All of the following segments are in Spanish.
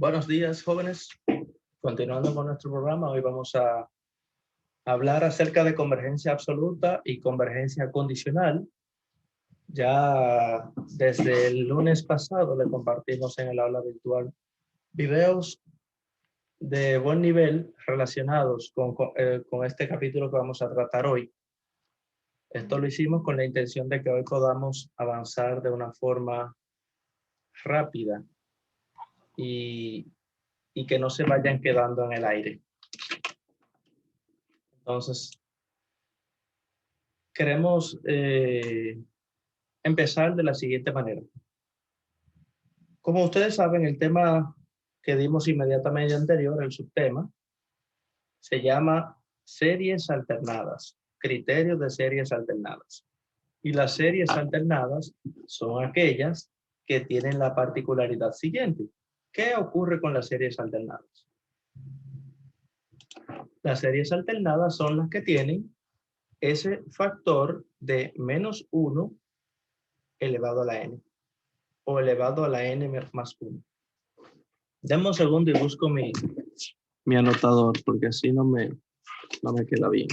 Buenos días, jóvenes. Continuando con nuestro programa, hoy vamos a hablar acerca de convergencia absoluta y convergencia condicional. Ya desde el lunes pasado le compartimos en el aula virtual videos de buen nivel relacionados con este capítulo que vamos a tratar hoy. Esto lo hicimos con la intención de que hoy podamos avanzar de una forma rápida y que no se vayan quedando en el aire. Entonces, queremos empezar de la siguiente manera. Como ustedes saben, el tema que dimos inmediatamente anterior, el subtema, se llama series alternadas, criterios de series alternadas. Y las series alternadas son aquellas que tienen la particularidad siguiente. ¿Qué ocurre con las series alternadas? Las series alternadas son las que tienen ese factor de -1 elevado a la n o elevado a la n más 1. Dame un segundo y busco mi anotador porque así no me queda bien.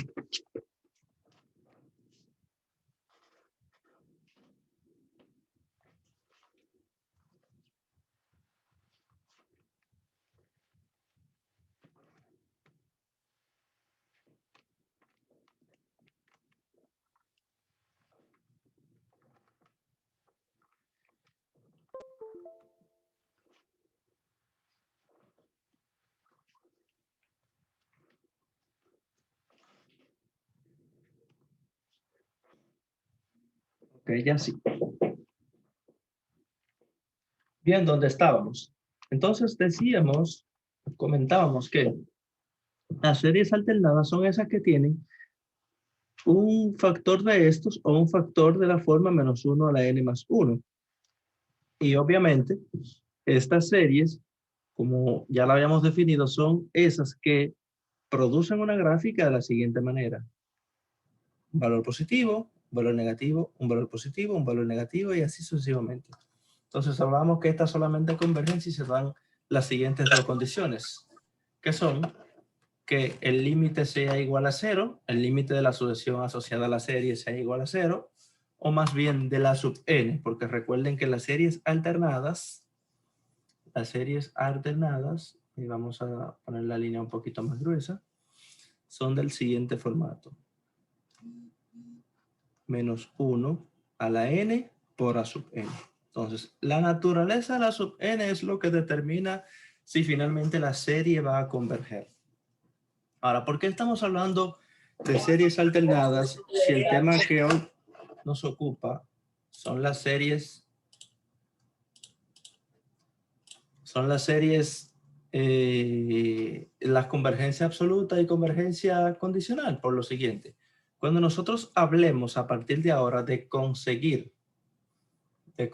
Ok, ya sí. Bien, ¿dónde estábamos? Entonces comentábamos que las series alternadas son esas que tienen un factor de estos o un factor de la forma -1 a la n más 1. Y obviamente, estas series, como ya la habíamos definido, son esas que producen una gráfica de la siguiente manera. Un valor positivo, un valor negativo, un valor positivo, un valor negativo y así sucesivamente. Entonces hablamos que esta solamente convergen si se dan las siguientes dos condiciones, que son que el límite sea igual a 0, el límite de la sucesión asociada a la serie sea igual a 0, o más bien de la sub n, porque recuerden que las series alternadas, y vamos a poner la línea un poquito más gruesa, son del siguiente formato. -1 a la n por a sub n. Entonces, la naturaleza de la sub n es lo que determina si finalmente la serie va a converger. Ahora, ¿por qué estamos hablando de series alternadas si el tema que hoy nos ocupa son las series la convergencia absoluta y convergencia condicional? Por lo siguiente, cuando nosotros hablemos a partir de ahora de conseguir el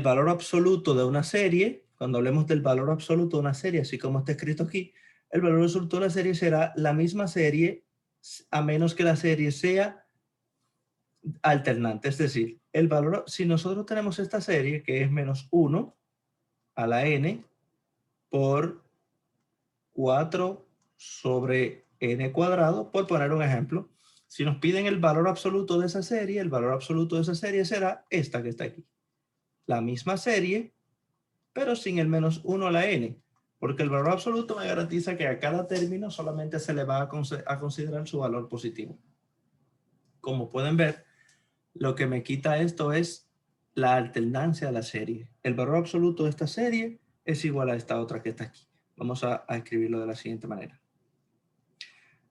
valor absoluto de una serie, cuando hablemos del valor absoluto de una serie, así como está escrito aquí, el valor absoluto de la serie será la misma serie a menos que la serie sea alternante. Es decir, el valor, si nosotros tenemos esta serie que es -1 a la n por 4 sobre n cuadrado, por poner un ejemplo, si nos piden el valor absoluto de esa serie, el valor absoluto de esa serie será esta que está aquí. La misma serie, pero sin el -1 a la n, porque el valor absoluto me garantiza que a cada término solamente se le va a considerar su valor positivo. Como pueden ver, lo que me quita esto es la alternancia de la serie. El valor absoluto de esta serie es igual a esta otra que está aquí. Vamos a escribirlo de la siguiente manera.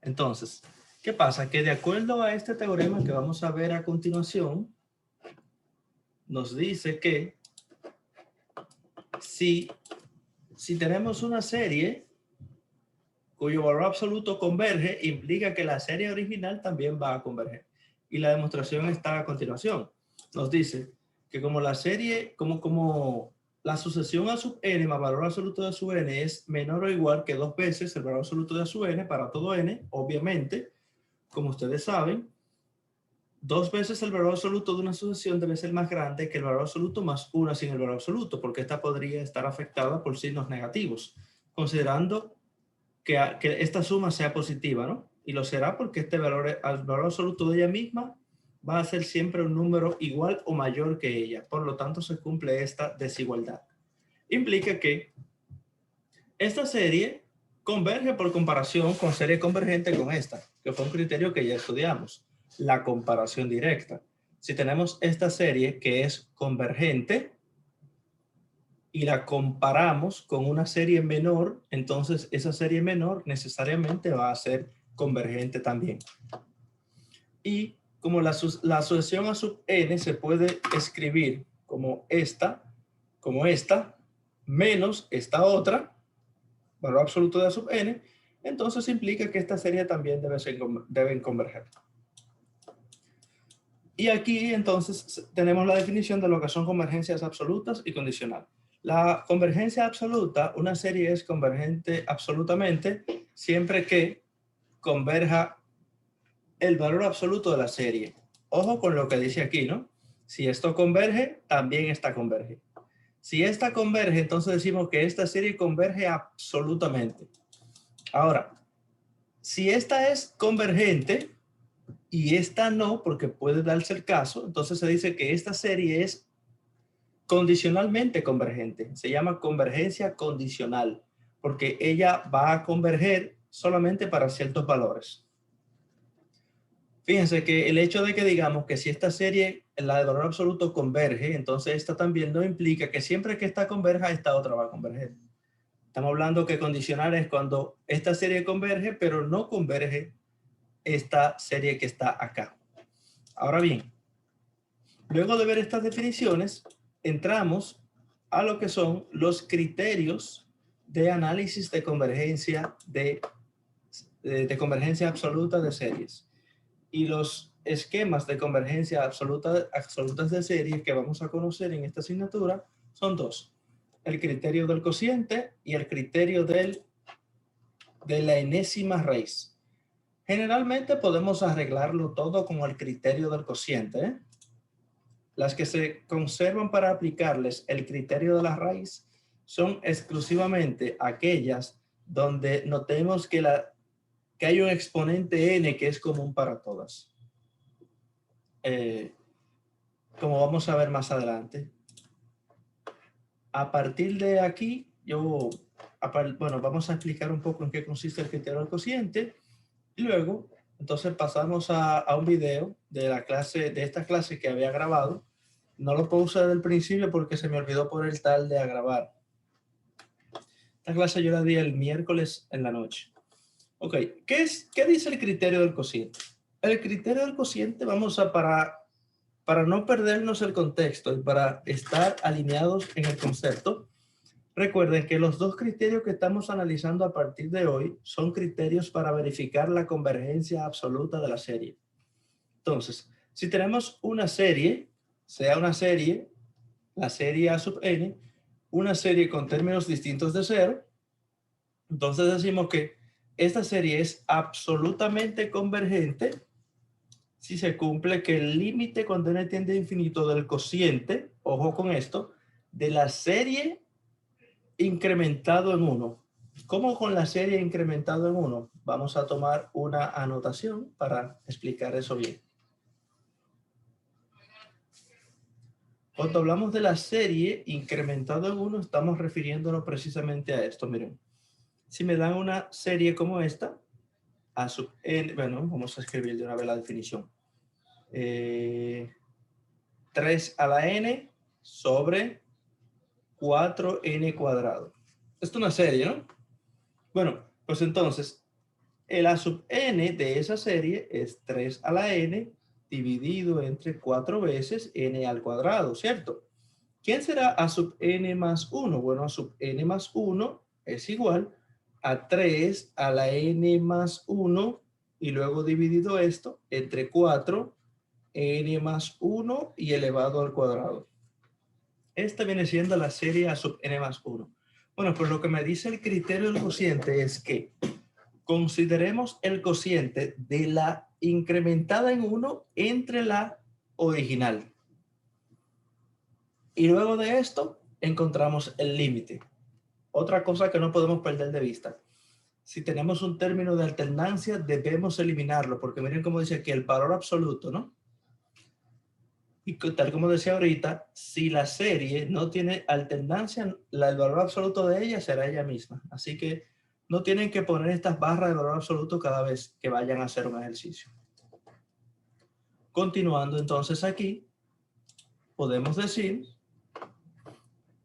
Entonces, ¿qué pasa? Que de acuerdo a este teorema que vamos a ver a continuación, nos dice que si tenemos una serie cuyo valor absoluto converge, implica que la serie original también va a converger. Y la demostración está a continuación. Nos dice que como la serie, como la sucesión a sub n más valor absoluto de sub n es menor o igual que 2 veces el valor absoluto de sub n para todo n, obviamente, como ustedes saben, 2 veces el valor absoluto de una sucesión debe ser más grande que el valor absoluto más 1 sin el valor absoluto, porque esta podría estar afectada por signos negativos, considerando que esta suma sea positiva, ¿no? Y lo será porque el valor absoluto de ella misma va a ser siempre un número igual o mayor que ella. Por lo tanto, se cumple esta desigualdad. Implica que esta serie converge por comparación con serie convergente con esta, que fue un criterio que ya estudiamos, la comparación directa. Si tenemos esta serie que es convergente y la comparamos con una serie menor, entonces esa serie menor necesariamente va a ser convergente también. Y como la sucesión a sub n se puede escribir como esta, menos esta otra, valor absoluto de a sub n, entonces implica que esta serie también deben converger. Y aquí entonces tenemos la definición de lo que son convergencias absolutas y condicional. La convergencia absoluta, una serie es convergente absolutamente siempre que converja el valor absoluto de la serie. Ojo con lo que dice aquí, ¿no? Si esto converge, también esta converge. Si esta converge, entonces decimos que esta serie converge absolutamente. Ahora, si esta es convergente y esta no, porque puede darse el caso, entonces se dice que esta serie es condicionalmente convergente. Se llama convergencia condicional, porque ella va a converger solamente para ciertos valores. Fíjense que el hecho de que digamos que si esta serie, la de valor absoluto, converge, entonces esta también no implica que siempre que esta converja, esta otra va a converger. Estamos hablando que condicional es cuando esta serie converge, pero no converge esta serie que está acá. Ahora bien, luego de ver estas definiciones, entramos a lo que son los criterios de análisis de convergencia de convergencia absoluta de series. Y los esquemas de convergencia absolutas de series que vamos a conocer en esta asignatura son dos: el criterio del cociente y el criterio de la enésima raíz. Generalmente podemos arreglarlo todo con el criterio del cociente, ¿eh? Las que se conservan para aplicarles el criterio de la raíz son exclusivamente aquellas donde notemos que hay un exponente n que es común para todas. Como vamos a ver más adelante. A partir de aquí, vamos a explicar un poco en qué consiste el criterio del cociente y luego, entonces pasamos a un video de esta clase que había grabado. No lo puedo usar del principio porque se me olvidó poner tarde a grabar. Esta clase yo la di el miércoles en la noche. Ok, ¿qué dice el criterio del cociente? El criterio del cociente, para no perdernos el contexto y para estar alineados en el concepto, recuerden que los dos criterios que estamos analizando a partir de hoy son criterios para verificar la convergencia absoluta de la serie. Entonces, si tenemos una serie, sea una serie, la serie A sub n, una serie con términos distintos de cero, entonces decimos que esta serie es absolutamente convergente si se cumple que el límite cuando n tiende a infinito del cociente, ojo con esto, de la serie incrementado en 1. ¿Cómo con la serie incrementado en 1? Vamos a tomar una anotación para explicar eso bien. Cuando hablamos de la serie incrementado en 1, estamos refiriéndonos precisamente a esto. Miren, si me dan una serie como esta, a sub n, bueno, vamos a escribir de una vez la definición. 3 a la n sobre 4n cuadrado. Esto es una serie, ¿no? Bueno, pues entonces, el a sub n de esa serie es 3 a la n dividido entre 4 veces n al cuadrado, ¿cierto? ¿Quién será a sub n más 1? Bueno, a sub n más 1 es igual a 3 a la n más 1 y luego dividido esto entre 4 n más 1 y elevado al cuadrado. Esta viene siendo la serie a sub n más 1. Bueno, pues lo que me dice el criterio del cociente es que consideremos el cociente de la incrementada en 1 entre la original. Y luego de esto encontramos el límite. Otra cosa que no podemos perder de vista. Si tenemos un término de alternancia, debemos eliminarlo, porque miren cómo dice aquí el valor absoluto, ¿no? Y tal como decía ahorita, si la serie no tiene alternancia, el valor absoluto de ella será ella misma. Así que no tienen que poner estas barras de valor absoluto cada vez que vayan a hacer un ejercicio. Continuando entonces aquí, podemos decir,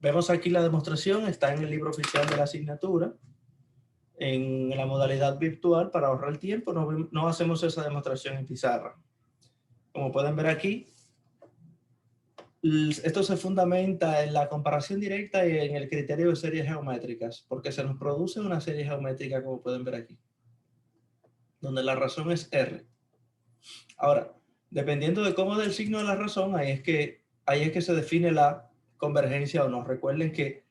vemos aquí la demostración, está en el libro oficial de la asignatura. En la modalidad virtual, para ahorrar tiempo, no hacemos esa demostración en pizarra. Como pueden ver aquí, esto se fundamenta en la comparación directa y en el criterio de series geométricas, porque se nos produce una serie geométrica, como pueden ver aquí, donde la razón es R. Ahora, dependiendo de cómo del signo de la razón, ahí es que se define la convergencia o no. Recuerden que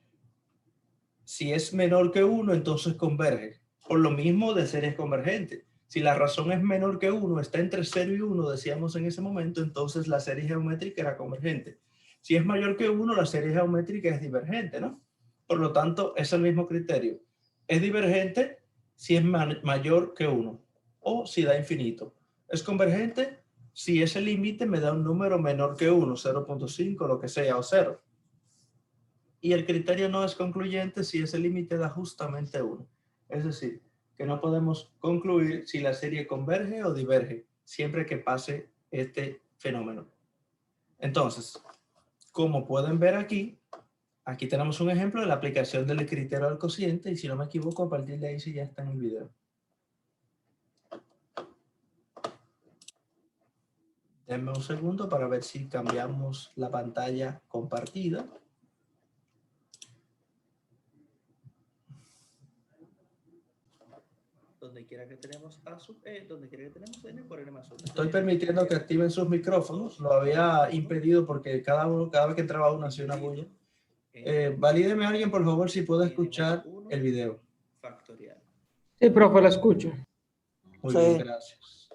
si es menor que 1, entonces converge. Por lo mismo de series convergentes. Si la razón es menor que 1, está entre 0 y 1, decíamos en ese momento, entonces la serie geométrica era convergente. Si es mayor que 1, la serie geométrica es divergente, ¿no? Por lo tanto, es el mismo criterio. Es divergente si es mayor que 1 o si da infinito. Es convergente si ese límite me da un número menor que 1, 0.5, lo que sea, o 0. Y el criterio no es concluyente si ese límite da justamente 1. Es decir, que no podemos concluir si la serie converge o diverge, siempre que pase este fenómeno. Entonces, como pueden ver aquí, aquí tenemos un ejemplo de la aplicación del criterio del cociente, y si no me equivoco, a partir de ahí sí ya está en el video. Denme un segundo para ver si cambiamos la pantalla compartida. Donde quiera que tenemos A sub E, donde quiera que tenemos N por N más 1. Estoy permitiendo que activen sus micrófonos. Lo había impedido porque cada vez que entraba uno hacía una bulla. Valídeme a alguien, por favor, si puede escuchar el video. Factorial. Sí, profe, lo escucho. Muy bien, gracias.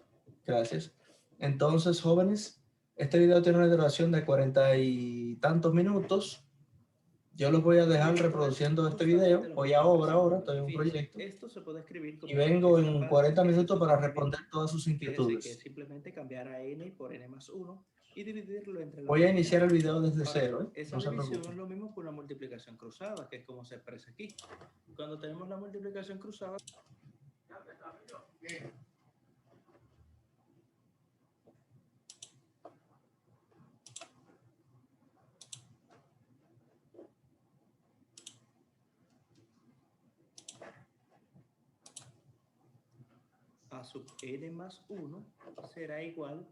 Gracias. Entonces, jóvenes, este video tiene una duración de 40 y tantos minutos. Yo los voy a dejar reproduciendo este video. Voy a obra ahora, estoy en un proyecto. Esto se puede escribir como y vengo en 40 minutos para responder todas sus inquietudes. Que simplemente cambiar a n por n más 1 y dividirlo entre voy a iniciar el video desde cero. Esa no división es lo mismo que una multiplicación cruzada, que es como se expresa aquí. Cuando tenemos la multiplicación cruzada... A sub n más 1 será igual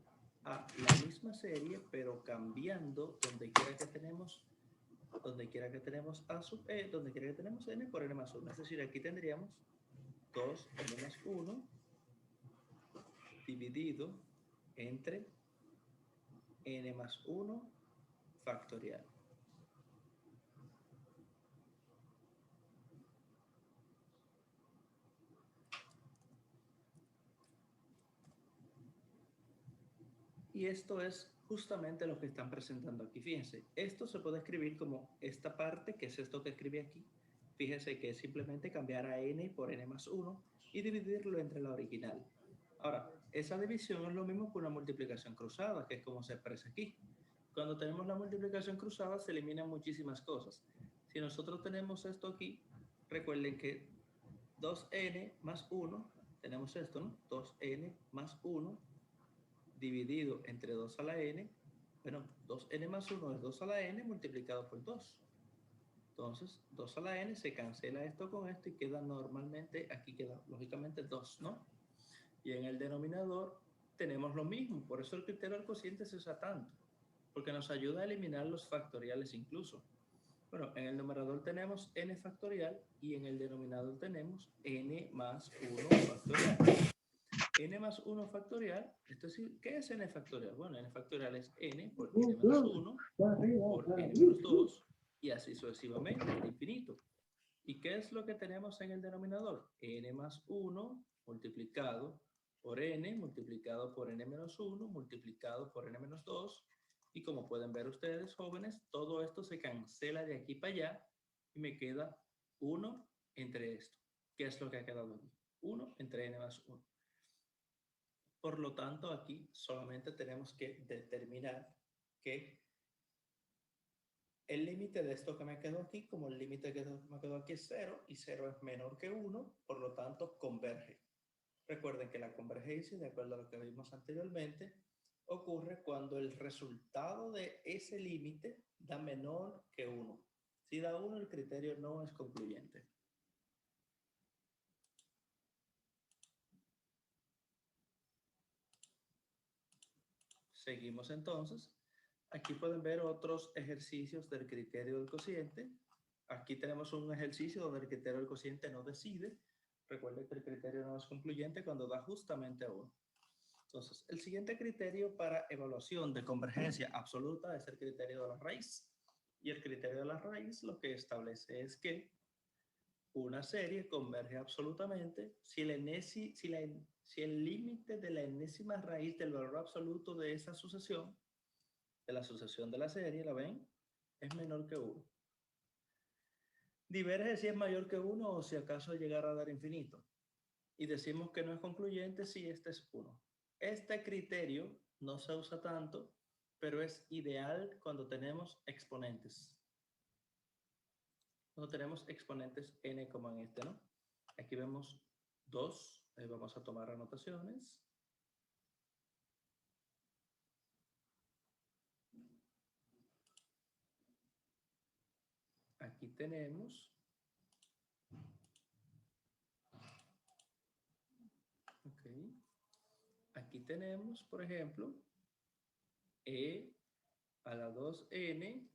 a la misma serie, pero cambiando donde quiera que tenemos a sub e, donde quiera que tenemos n por n más 1. Es decir, aquí tendríamos 2n más 1 dividido entre n más 1 factorial. Y esto es justamente lo que están presentando aquí. Fíjense, esto se puede escribir como esta parte, que es esto que escribí aquí. Fíjense que es simplemente cambiar a n por n más 1 y dividirlo entre la original. Ahora, esa división es lo mismo que una multiplicación cruzada, que es como se expresa aquí. Cuando tenemos la multiplicación cruzada se eliminan muchísimas cosas. Si nosotros tenemos esto aquí, recuerden que 2n más 1, tenemos esto, ¿no? 2n más 1 dividido entre 2 a la n, bueno, 2n más 1 es 2 a la n multiplicado por 2. Entonces, 2 a la n se cancela esto con esto y queda normalmente, aquí queda lógicamente 2, ¿no? Y en el denominador tenemos lo mismo, por eso el criterio del cociente se usa tanto, porque nos ayuda a eliminar los factoriales incluso. Bueno, en el numerador tenemos n factorial y en el denominador tenemos n más 1 factorial. N más 1 factorial, es decir, ¿qué es n factorial? Bueno, n factorial es n por n menos 1 por n menos 2 y así sucesivamente, al infinito. ¿Y qué es lo que tenemos en el denominador? N más 1 multiplicado por n, multiplicado por n-1, multiplicado por n-2. Y como pueden ver ustedes, jóvenes, todo esto se cancela de aquí para allá y me queda 1 entre esto. ¿Qué es lo que ha quedado aquí? 1 entre n+1. Por lo tanto, aquí solamente tenemos que determinar que el límite de esto que me quedó aquí, como el límite que me quedó aquí es 0, y 0 es menor que 1, por lo tanto, converge. Recuerden que la convergencia, de acuerdo a lo que vimos anteriormente, ocurre cuando el resultado de ese límite da menor que 1. Si da 1, el criterio no es concluyente. Seguimos entonces. Aquí pueden ver otros ejercicios del criterio del cociente. Aquí tenemos un ejercicio donde el criterio del cociente no decide. Recuerden que el criterio no es concluyente cuando da justamente a 1. Entonces, el siguiente criterio para evaluación de convergencia absoluta es el criterio de la raíz. Y el criterio de la raíz lo que establece es que una serie converge absolutamente si el límite de la enésima raíz del valor absoluto de esa sucesión, de la sucesión de la serie, ¿la ven? Es menor que 1. Diverge si es mayor que 1 o si acaso llegará a dar infinito. Y decimos que no es concluyente si este es 1. Este criterio no se usa tanto, pero es ideal cuando tenemos exponentes. Cuando tenemos exponentes n como en este, ¿no? Aquí vemos 2, ahí vamos a tomar anotaciones. Aquí tenemos, ok, aquí tenemos, por ejemplo, e a la 2n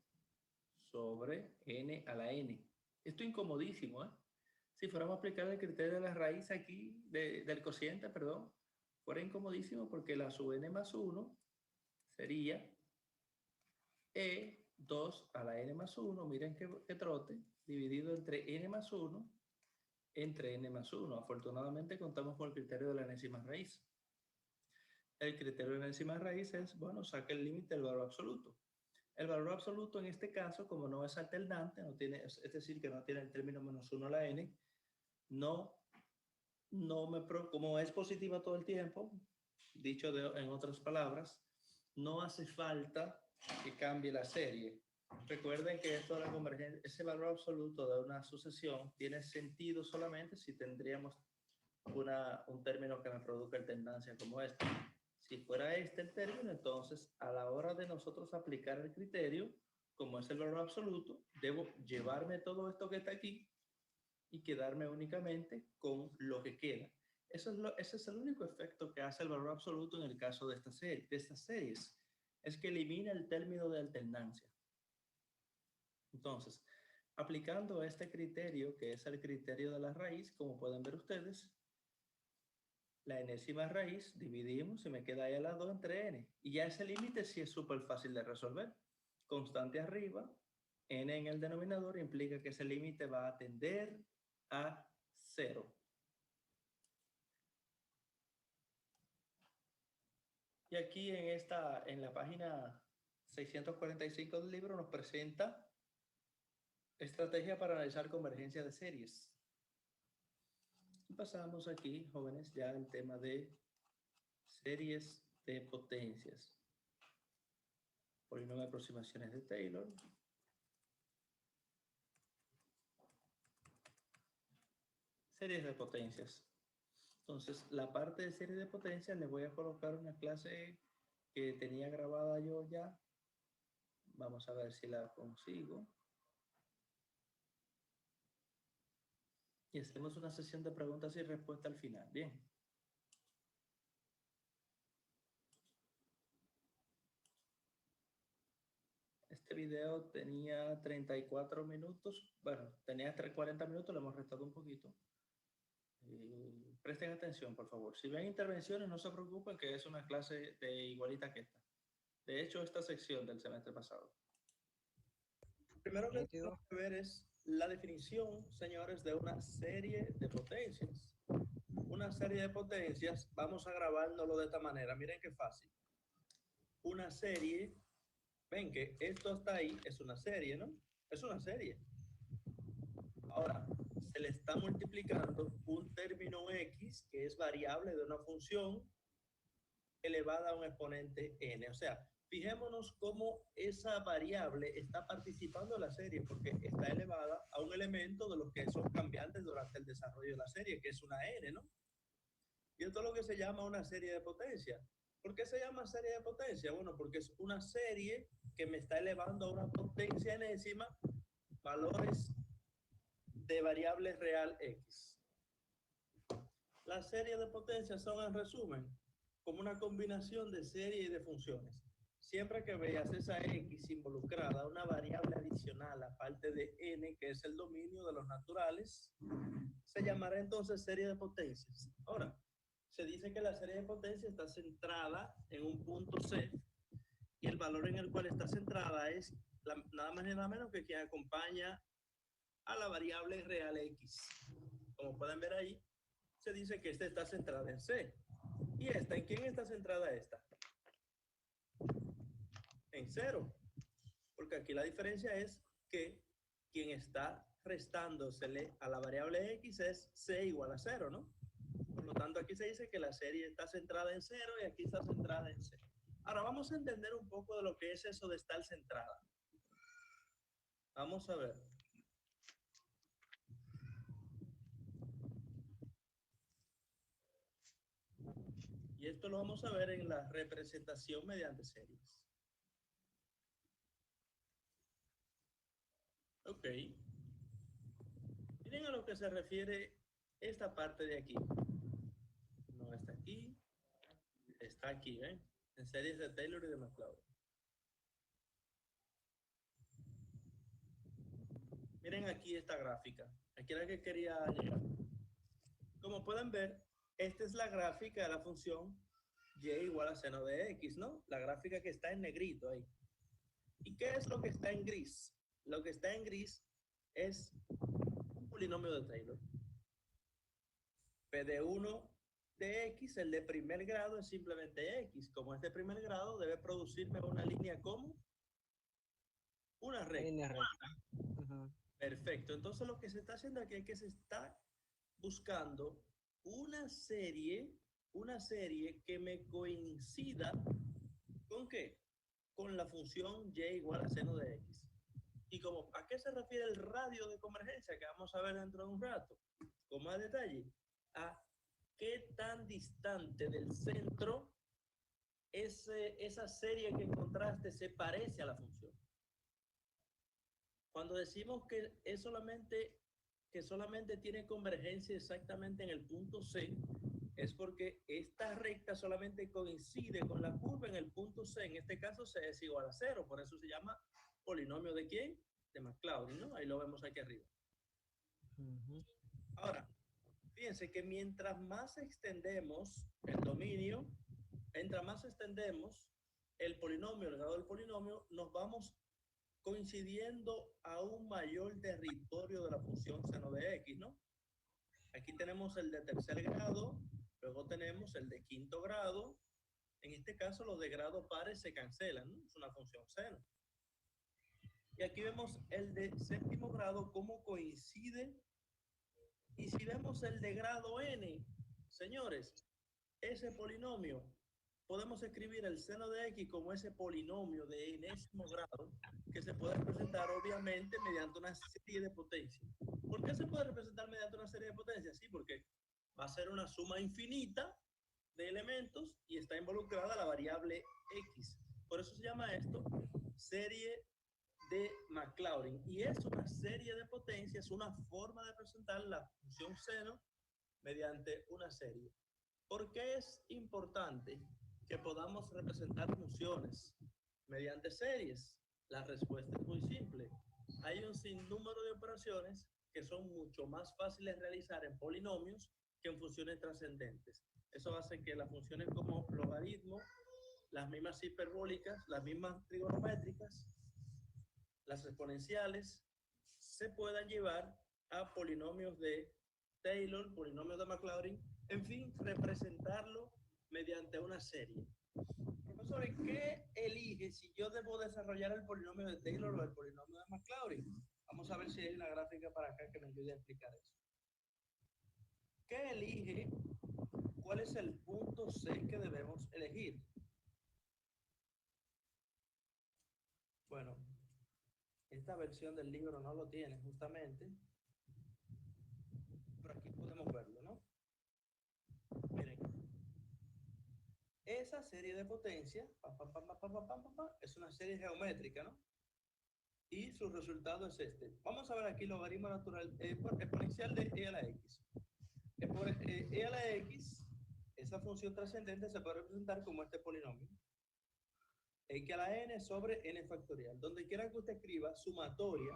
sobre n a la n. Esto es incomodísimo, ¿eh? Si fuéramos a aplicar el criterio de la raíz aquí, del cociente, perdón, fuera incomodísimo porque la sub n+1 sería e2 a la n+1, miren qué trote, dividido entre n+1 entre n+1. Afortunadamente contamos con el criterio de la enésima raíz. El criterio de la enésima raíz es, bueno, saca el límite del valor absoluto. El valor absoluto en este caso, como no es alternante, no tiene, es decir, que no tiene el término -1 a la n, como es positiva todo el tiempo, dicho en otras palabras, no hace falta que cambie la serie. Recuerden que esto de la convergencia, ese valor absoluto de una sucesión tiene sentido solamente si tendríamos un término que me produzca alternancia como este. Si fuera este el término, entonces a la hora de nosotros aplicar el criterio, como es el valor absoluto, debo llevarme todo esto que está aquí y quedarme únicamente con lo que queda. Ese es el único efecto que hace el valor absoluto en el caso de estas series. Es que elimina el término de alternancia. Entonces, aplicando este criterio, que es el criterio de la raíz, como pueden ver ustedes, la enésima raíz, dividimos y me queda ahí a la 2 entre n. Y ya ese límite sí es súper fácil de resolver. Constante arriba, n en el denominador implica que ese límite va a tender a 0. Y aquí en la página 645 del libro nos presenta estrategia para analizar convergencia de series. Y pasamos aquí, jóvenes, ya al tema de series de potencias. Polinomio de aproximaciones de Taylor. Series de potencias. Entonces, la parte de series de potencias les voy a colocar una clase que tenía grabada yo ya. Vamos a ver si la consigo. Y hacemos una sesión de preguntas y respuestas al final. Bien. Este video tenía 34 minutos. Bueno, tenía 40 minutos, le hemos restado un poquito. Presten atención, por favor. Si ven intervenciones, no se preocupen, que es una clase de igualita que esta. De hecho, esta sección del semestre pasado. Primero que tenemos que ver es la definición, señores, de una serie de potencias. una serie de potencias, vamos a grabándolo de esta manera. Miren qué fácil. Una serie, ven que esto hasta ahí es una serie, ¿no? Es una serie. Ahora, se le está multiplicando un término x, que es variable de una función, elevada a un exponente n. O sea, fijémonos cómo esa variable está participando en la serie, porque está elevada a un elemento de los que son cambiantes durante el desarrollo de la serie, que es una n, ¿no? Y esto es lo que se llama una serie de potencia. ¿Por qué se llama serie de potencia? Bueno, porque es una serie que me está elevando a una potencia enésima valores de variable real x. Las series de potencias son, en resumen, como una combinación de series y de funciones. Siempre que veas esa x involucrada, una variable adicional aparte de n, que es el dominio de los naturales, se llamará entonces serie de potencias. Ahora, se dice que la serie de potencias está centrada en un punto C, y el valor en el cual está centrada es nada más y nada menos que quien acompaña a la variable real x. Como pueden ver ahí, se dice que esta está centrada en C. ¿Y esta? ¿En quién está centrada esta? En 0. Porque aquí la diferencia es que quien está restándosele a la variable x es C igual a 0, ¿no? Por lo tanto, aquí se dice que la serie está centrada en 0 y aquí está centrada en C. Ahora vamos a entender un poco de lo que es eso de estar centrada. Vamos a ver. Y esto lo vamos a ver en la representación mediante series. Ok. Miren a lo que se refiere esta parte de aquí. No está aquí, está aquí, ¿ven? En series de Taylor y de McCloud. Miren aquí esta gráfica. Aquí era que quería llegar. Como pueden ver, esta es la gráfica de la función y igual a seno de x, ¿no? La gráfica que está en negrito ahí. ¿Y qué es lo que está en gris? Lo que está en gris es un polinomio de Taylor. P de 1 de x, el de primer grado es simplemente x. Como es de primer grado, debe producirme una línea como una recta. Línea recta. Perfecto. Entonces lo que se está haciendo aquí es que se está buscando una serie que me coincida ¿con qué? Con la función y igual a seno de x. Y como, ¿a qué se refiere el radio de convergencia? Que vamos a ver dentro de un rato, con más detalle. A qué tan distante del centro esa serie que encontraste se parece a la función. Cuando decimos que es solamente tiene convergencia exactamente en el punto C, es porque esta recta solamente coincide con la curva en el punto C. En este caso C es igual a 0, por eso se llama polinomio de ¿quién? De McCloud, ¿no? Ahí lo vemos aquí arriba. Ahora, fíjense que mientras más extendemos el dominio, mientras más extendemos el polinomio, el grado del polinomio, nos vamos coincidiendo a un mayor territorio de la función seno de x, ¿no? Aquí tenemos el de tercer grado, luego tenemos el de quinto grado. En este caso los de grado pares se cancelan, ¿no? Es una función seno. Y aquí vemos el de séptimo grado, cómo coincide. Y si vemos el de grado n, señores, ese polinomio, podemos escribir el seno de x como ese polinomio de enésimo grado, que se puede representar obviamente mediante una serie de potencias. ¿Por qué se puede representar mediante una serie de potencias? Sí, porque va a ser una suma infinita de elementos y está involucrada la variable x. Por eso se llama esto serie de Maclaurin. Y es una serie de potencias, una forma de representar la función seno mediante una serie. ¿Por qué es importante que podamos representar funciones mediante series? La respuesta es muy simple. Hay un sinnúmero de operaciones que son mucho más fáciles de realizar en polinomios que en funciones trascendentes. Eso hace que las funciones como logaritmo, las mismas hiperbólicas, las mismas trigonométricas, las exponenciales, se puedan llevar a polinomios de Taylor, polinomios de Maclaurin, en fin, representarlo mediante una serie. Profesor, ¿y qué elige si yo debo desarrollar el polinomio de Taylor o el polinomio de Maclaurin? Vamos a ver si hay una gráfica para acá que me ayude a explicar eso. ¿Qué elige? ¿Cuál es el punto C que debemos elegir? Bueno, esta versión del libro no lo tiene justamente, pero aquí podemos verlo, ¿no? Miren, esa serie de potencia es una serie geométrica, ¿no? Y su resultado es este. Vamos a ver aquí el logaritmo natural exponencial de e a la x. E a la x, esa función trascendente se puede representar como este polinomio. X a la n sobre n factorial. Donde quiera que usted escriba sumatoria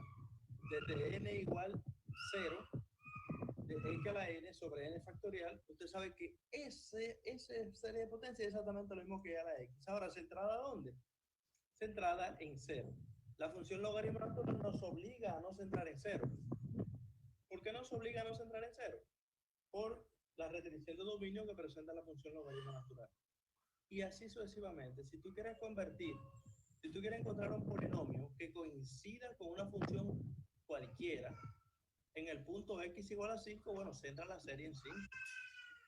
desde n igual 0 de x a la n sobre n factorial, usted sabe que esa serie de potencia es exactamente lo mismo que e a la x. Ahora, ¿centrada dónde? Centrada en 0. La función logaritmo natural nos obliga a no centrar en 0. ¿Por qué nos obliga a no centrar en 0? Por la restricción de dominio que presenta la función logaritmo natural. Y así sucesivamente. Si tú quieres encontrar un polinomio que coincida con una función cualquiera, en el punto x igual a 5, bueno, centra la serie en 5.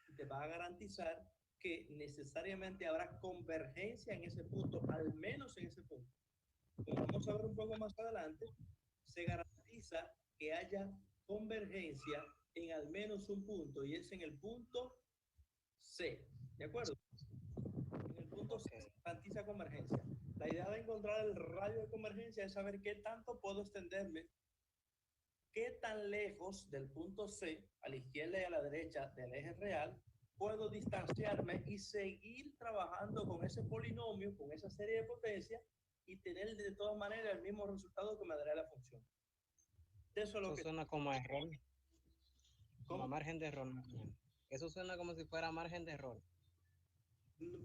Y te va a garantizar que necesariamente habrá convergencia en ese punto, al menos en ese punto. Como vamos a ver un poco más adelante, se garantiza que haya convergencia en al menos un punto, y es en el punto C. ¿De acuerdo? En el punto C se garantiza convergencia. La idea de encontrar el radio de convergencia es saber qué tanto puedo extenderme, qué tan lejos del punto C, a la izquierda y a la derecha del eje real, puedo distanciarme y seguir trabajando con ese polinomio, con esa serie de potencias, y tener de todas maneras el mismo resultado que me dará la función. Eso es lo que suena como error. Como margen de error. Eso suena como si fuera margen de error.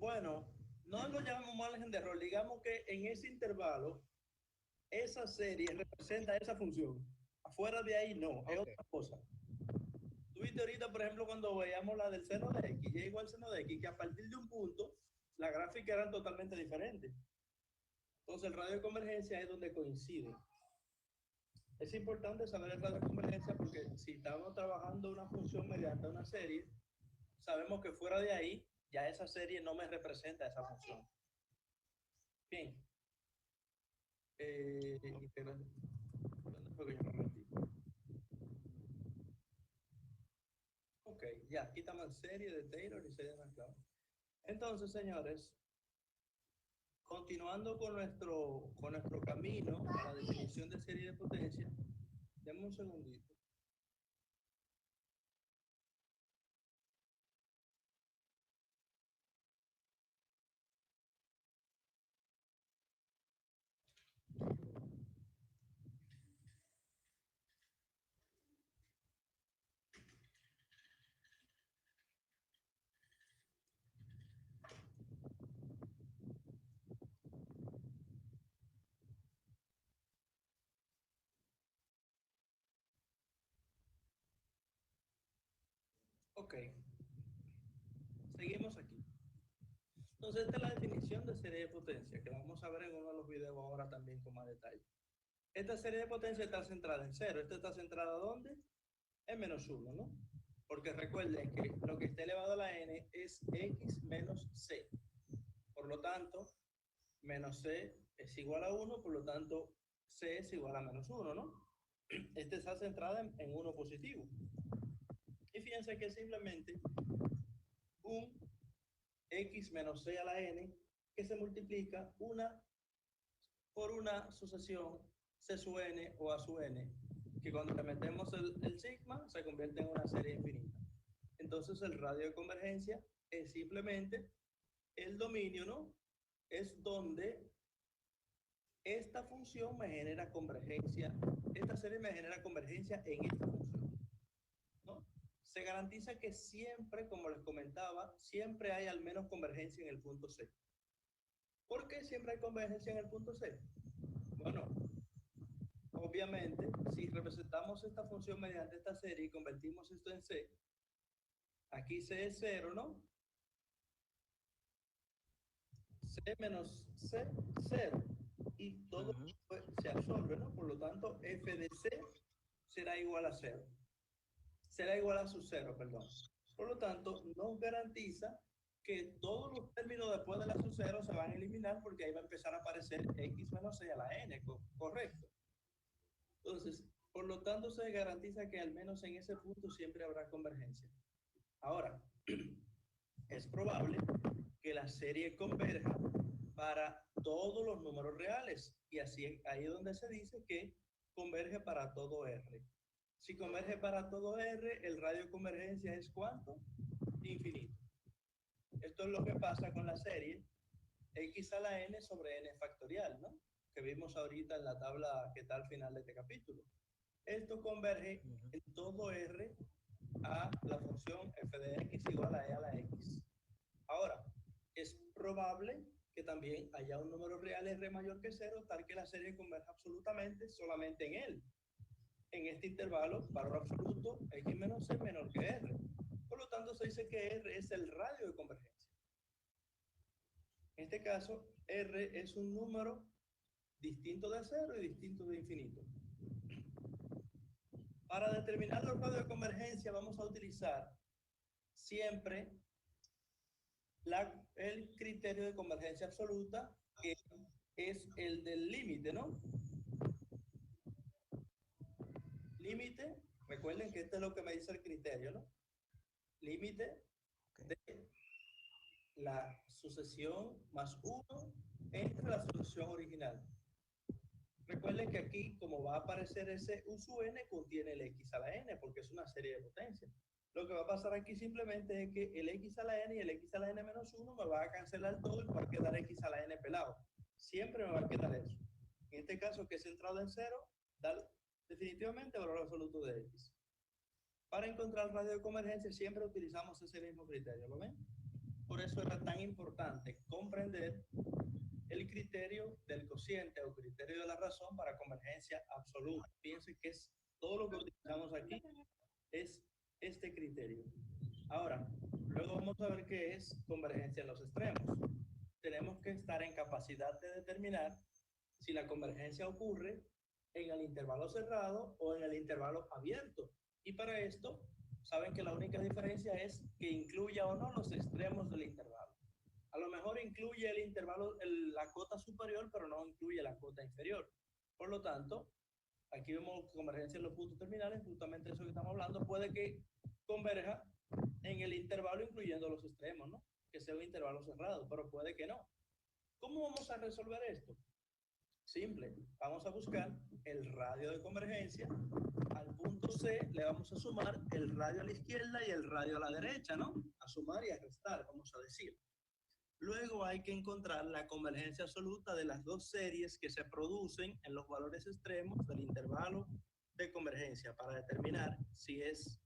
Bueno, no lo llamamos margen de error. Digamos que en ese intervalo, esa serie representa esa función. Afuera de ahí no, es otra cosa. Tú viste ahorita, por ejemplo, cuando veíamos la del seno de x, y igual seno de x, que a partir de un punto, la gráfica eran totalmente diferentes. Entonces, el radio de convergencia es donde coinciden. Es importante saber el radio de convergencia porque si estamos trabajando una función mediante una serie, sabemos que fuera de ahí, ya esa serie no me representa esa función. Bien. Ok, ya, aquí estamos en serie de Taylor y serie de Maclaurin. Entonces, señores, continuando con nuestro camino a la definición de serie de potencia, denme un segundito. Ok, seguimos aquí. Entonces, esta es la definición de serie de potencia, que la vamos a ver en uno de los videos ahora también con más detalle. Esta serie de potencia está centrada en 0. ¿Esta está centrada dónde? En menos 1, ¿no? Porque recuerden que lo que está elevado a la n es x menos c. Por lo tanto, menos c es igual a 1, por lo tanto, c es igual a menos 1, ¿no? Esta está centrada en 1 positivo. Y fíjense que es simplemente un x menos c a la n que se multiplica por una sucesión c sub n o a sub n, que cuando le metemos el sigma se convierte en una serie infinita. Entonces el radio de convergencia es simplemente el dominio, ¿no? Es donde esta función me genera convergencia, esta serie me genera convergencia en esta función, ¿no? Se garantiza que siempre, como les comentaba, siempre hay al menos convergencia en el punto C. ¿Por qué siempre hay convergencia en el punto C? Bueno, obviamente, si representamos esta función mediante esta serie y convertimos esto en C, Aquí C es 0, ¿no? C menos C, 0. Y todo se absorbe, ¿no? Por lo tanto, f de C será igual a 0. Será igual a su 0, perdón. Por lo tanto, nos garantiza que todos los términos después de la sub 0 se van a eliminar porque ahí va a empezar a aparecer x menos c a la n, correcto. Entonces, por lo tanto, se garantiza que al menos en ese punto siempre habrá convergencia. Ahora, es probable que la serie converja para todos los números reales y así ahí es donde se dice que converge para todo R. Si converge para todo R, el radio de convergencia es ¿cuánto? Infinito. Esto es lo que pasa con la serie x a la n sobre n factorial, ¿no? Que vimos ahorita en la tabla que está al final de este capítulo. Esto converge en todo R a la función f de x igual a e a la x. Ahora, es probable que también haya un número real R mayor que 0, tal que la serie converja absolutamente solamente en él. En este intervalo, valor absoluto, x menos c menor que r. Por lo tanto, se dice que r es el radio de convergencia. En este caso, r es un número distinto de 0 y distinto de infinito. Para determinar los radios de convergencia vamos a utilizar siempre el criterio de convergencia absoluta, que es el del límite, ¿no? Límite, recuerden que este es lo que me dice el criterio, ¿no? Límite de la sucesión más 1 entre la sucesión original. Recuerden que aquí, como va a aparecer ese u sub n, contiene el x a la n, porque es una serie de potencias. Lo que va a pasar aquí simplemente es que el x a la n y el x a la n menos 1 me va a cancelar todo y va a quedar x a la n pelado. Siempre me va a quedar eso. En este caso, que es centrado en 0, da definitivamente valor absoluto de x. Para encontrar el radio de convergencia siempre utilizamos ese mismo criterio, ¿lo ven? Por eso era tan importante comprender el criterio del cociente o criterio de la razón para convergencia absoluta. Piensen que es todo lo que utilizamos aquí es este criterio. Ahora, luego vamos a ver qué es convergencia en los extremos. Tenemos que estar en capacidad de determinar si la convergencia ocurre en el intervalo cerrado o en el intervalo abierto. Y para esto, saben que la única diferencia es que incluya o no los extremos del intervalo. A lo mejor incluye el intervalo, la cota superior, pero no incluye la cota inferior. Por lo tanto, aquí vemos convergencia en los puntos terminales, justamente eso que estamos hablando, puede que converja en el intervalo incluyendo los extremos, ¿no? Que sea un intervalo cerrado, pero puede que no. ¿Cómo vamos a resolver esto? Simple, vamos a buscar el radio de convergencia. Al punto C le vamos a sumar el radio a la izquierda y el radio a la derecha, ¿no? A sumar y a restar, vamos a decir. Luego hay que encontrar la convergencia absoluta de las dos series que se producen en los valores extremos del intervalo de convergencia para determinar si es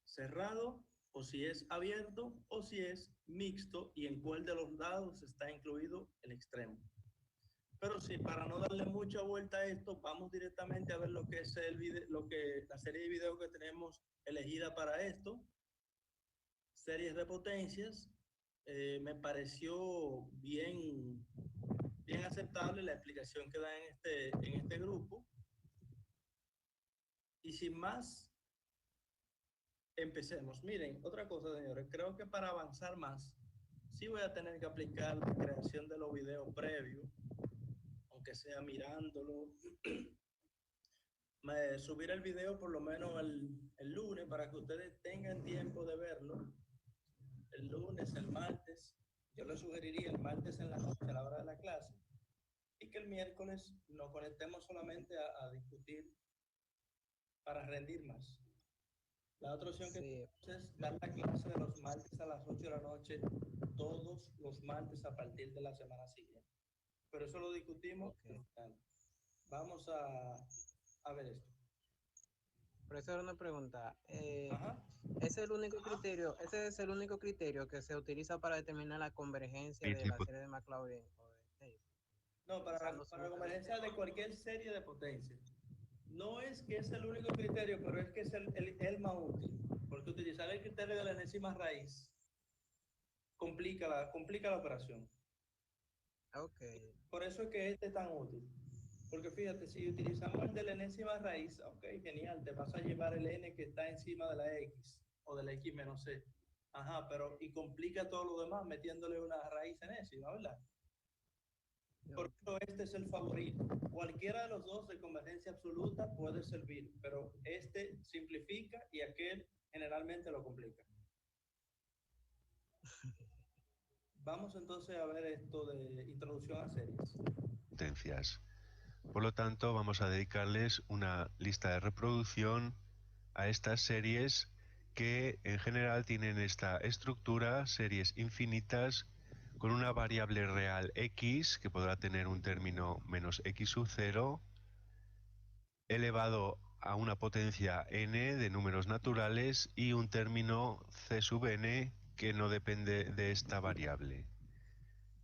cerrado o si es abierto o si es mixto y en cuál de los lados está incluido el extremo. Pero sí, para no darle mucha vuelta a esto, vamos directamente a ver lo que es la serie de videos que tenemos elegida para esto. Series de potencias. Me pareció bien aceptable la explicación que da en este grupo. Y sin más, empecemos. Miren, otra cosa, señores, creo que para avanzar más, sí voy a tener que aplicar la creación de los videos previos, aunque sea mirándolo. Subir el video por lo menos el lunes para que ustedes tengan tiempo de verlo. El lunes, el martes. Yo les sugeriría el martes en la noche a la hora de la clase y que el miércoles nos conectemos solamente a discutir para rendir más. La otra opción que tenemos es dar la clase de los martes a las 8 de la noche, todos los martes a partir de la semana siguiente. Pero eso lo discutimos. Vamos a ver esto. Profesor, una pregunta. ¿Ese es el único criterio, ese es el único criterio que se utiliza para determinar la convergencia de la serie de Maclaurin? No, para la convergencia de cualquier serie de potencias. No es que es el único criterio, pero es que es el más útil. Porque utilizar el criterio de la enésima raíz complica la operación. Ok. Por eso es que este es tan útil. Porque fíjate, si utilizamos el de la enésima raíz, ok, genial, te vas a llevar el n que está encima de la x o de la x menos c. Ajá, pero y complica todo lo demás metiéndole una raíz enésima, ¿verdad? Por eso este es el favorito. Cualquiera de los dos de convergencia absoluta puede servir, pero este simplifica y aquel generalmente lo complica. Vamos entonces a ver esto de introducción a series. Potencias. Por lo tanto, vamos a dedicarles una lista de reproducción a estas series que en general tienen esta estructura, series infinitas, con una variable real x, que podrá tener un término menos x sub 0, elevado a una potencia n de números naturales y un término c sub n que no depende de esta variable.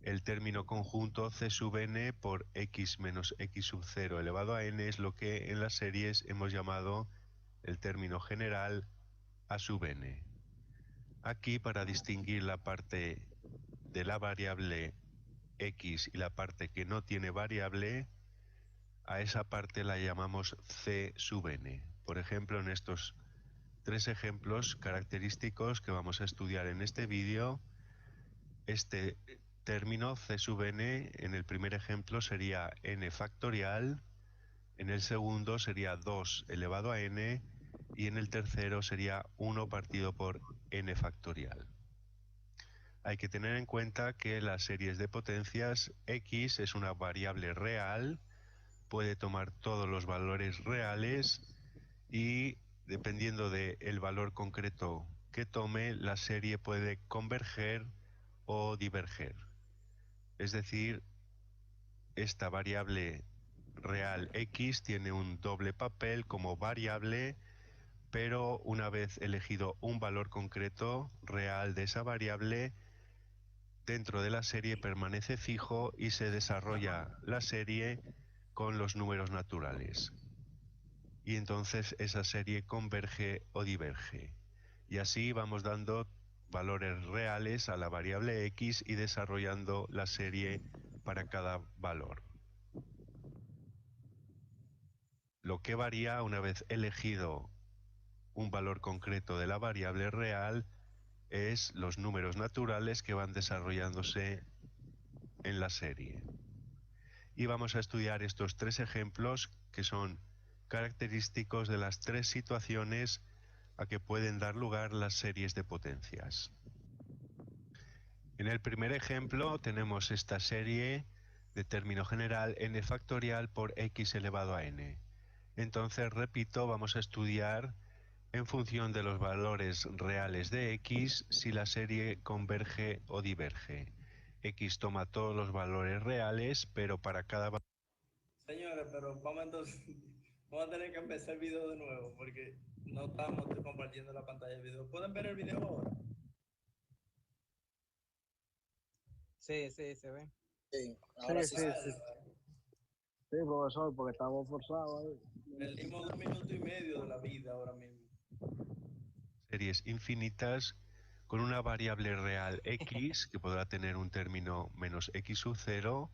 El término conjunto c sub n por x menos x sub 0 elevado a n es lo que en las series hemos llamado el término general a sub n. Aquí, para distinguir la parte de la variable x y la parte que no tiene variable, a esa parte la llamamos c sub n. Por ejemplo, en estos tres ejemplos característicos que vamos a estudiar en este vídeo, este término c sub n en el primer ejemplo sería n factorial, en el segundo sería 2 elevado a n y en el tercero sería 1 partido por n factorial. Hay que tener en cuenta que las series de potencias x es una variable real, puede tomar todos los valores reales y dependiendo del valor concreto que tome, la serie puede converger o diverger. Es decir, esta variable real x tiene un doble papel como variable, pero una vez elegido un valor concreto real de esa variable, dentro de la serie permanece fijo y se desarrolla la serie con los números naturales. Y entonces esa serie converge o diverge. Y así vamos dando valores reales a la variable x y desarrollando la serie para cada valor. Lo que varía una vez elegido un valor concreto de la variable real es los números naturales que van desarrollándose en la serie. Y vamos a estudiar estos tres ejemplos que son característicos de las tres situaciones a que pueden dar lugar las series de potencias. En el primer ejemplo tenemos esta serie de término general n factorial por x elevado a n. Entonces, repito, vamos a estudiar en función de los valores reales de x si la serie converge o diverge. X toma todos los valores reales, pero para cada valor... Señores, pero vamos entonces, vamos a tener que empezar el video de nuevo porque no estamos compartiendo la pantalla de video. ¿Pueden ver el video ahora? Sí, sí, se ve. Sí, ahora sí. Sí. Sí, profesor, porque estamos forzados ahí. Perdimos 2 minutos y medio de la vida ahora mismo. Series infinitas con una variable real x que podrá tener un término menos x sub 0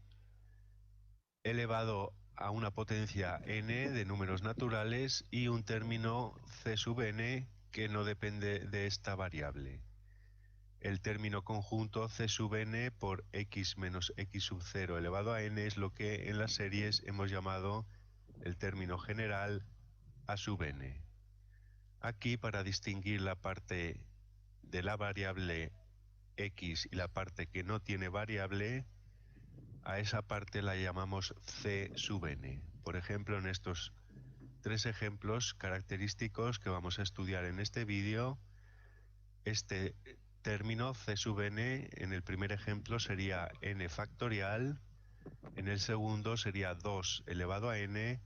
elevado a una potencia n de números naturales y un término c sub n que no depende de esta variable. El término conjunto c sub n por x menos x sub 0 elevado a n es lo que en las series hemos llamado el término general a sub n. Aquí, para distinguir la parte de la variable x y la parte que no tiene variable, a esa parte la llamamos c sub n. Por ejemplo, en estos tres ejemplos característicos que vamos a estudiar en este vídeo, este término c sub n en el primer ejemplo sería n factorial, en el segundo sería 2 elevado a n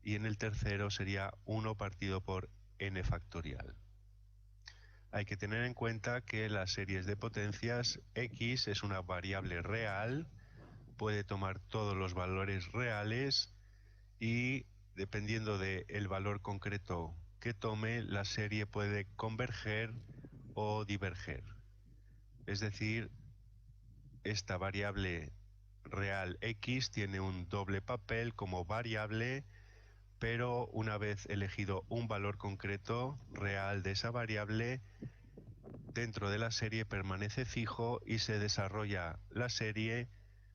y en el tercero sería 1 partido por n factorial. Hay que tener en cuenta que las series de potencias x es una variable real, puede tomar todos los valores reales y dependiendo del valor concreto que tome, la serie puede converger o diverger. Es decir, esta variable real x tiene un doble papel como variable, pero una vez elegido un valor concreto real de esa variable, dentro de la serie permanece fijo y se desarrolla la serie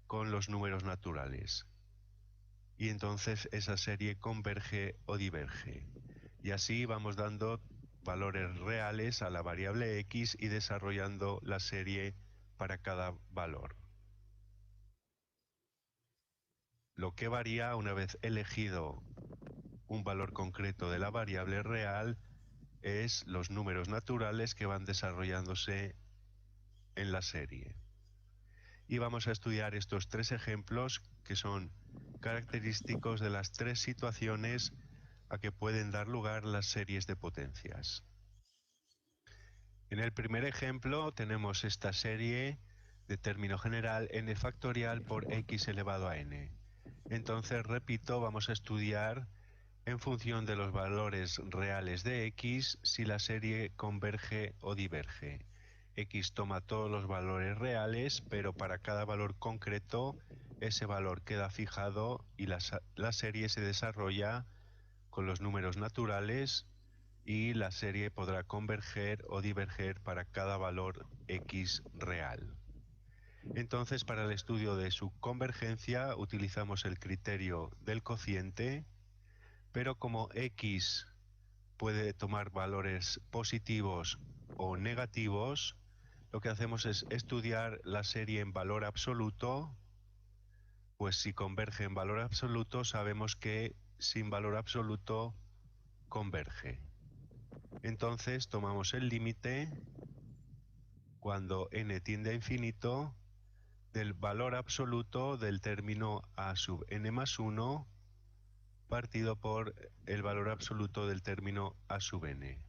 con los números naturales. Y entonces esa serie converge o diverge. Y así vamos dando valores reales a la variable x y desarrollando la serie para cada valor. Lo que varía una vez elegido un valor concreto de la variable real es los números naturales que van desarrollándose en la serie. Y vamos a estudiar estos tres ejemplos que son característicos de las tres situaciones a que pueden dar lugar las series de potencias. En el primer ejemplo tenemos esta serie de término general n factorial por x elevado a n. Entonces, repito, vamos a estudiar en función de los valores reales de x si la serie converge o diverge. X toma todos los valores reales, pero para cada valor concreto ese valor queda fijado y la serie se desarrolla con los números naturales y la serie podrá converger o diverger para cada valor x real. Entonces, para el estudio de su convergencia utilizamos el criterio del cociente, pero como x puede tomar valores positivos o negativos, lo que hacemos es estudiar la serie en valor absoluto, pues si converge en valor absoluto sabemos que sin valor absoluto converge. Entonces tomamos el límite cuando n tiende a infinito del valor absoluto del término a sub n más 1 partido por el valor absoluto del término a sub n.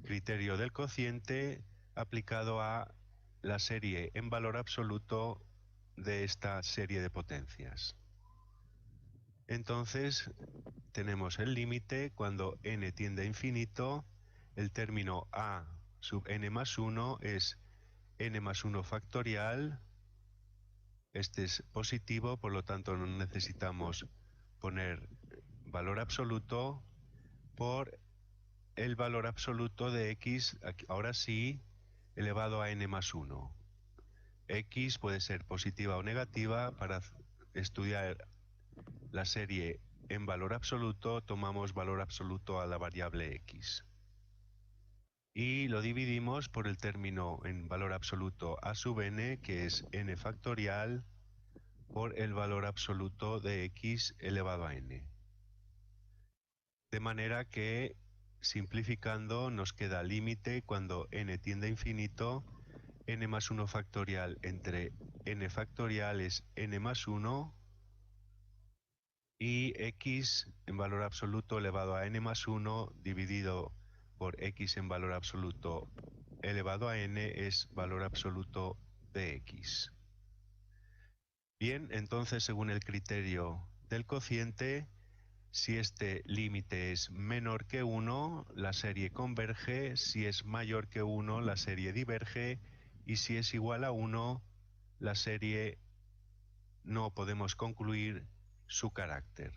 Criterio del cociente aplicado a la serie en valor absoluto de esta serie de potencias. Entonces tenemos el límite cuando n tiende a infinito, el término a sub n más 1 es n más 1 factorial. Este es positivo, por lo tanto no necesitamos poner valor absoluto por el valor absoluto de x, ahora sí, elevado a n más 1. X puede ser positiva o negativa. Para estudiar la serie en valor absoluto tomamos valor absoluto a la variable x. Y lo dividimos por el término en valor absoluto a sub n, que es n factorial, por el valor absoluto de x elevado a n. De manera que, simplificando, nos queda límite cuando n tiende a infinito, n más 1 factorial entre n factorial es n más 1 y x en valor absoluto elevado a n más 1 dividido por x en valor absoluto elevado a n es valor absoluto de x. Bien, entonces según el criterio del cociente, si este límite es menor que 1, la serie converge; si es mayor que 1, la serie diverge; y si es igual a 1, la serie no podemos concluir su carácter.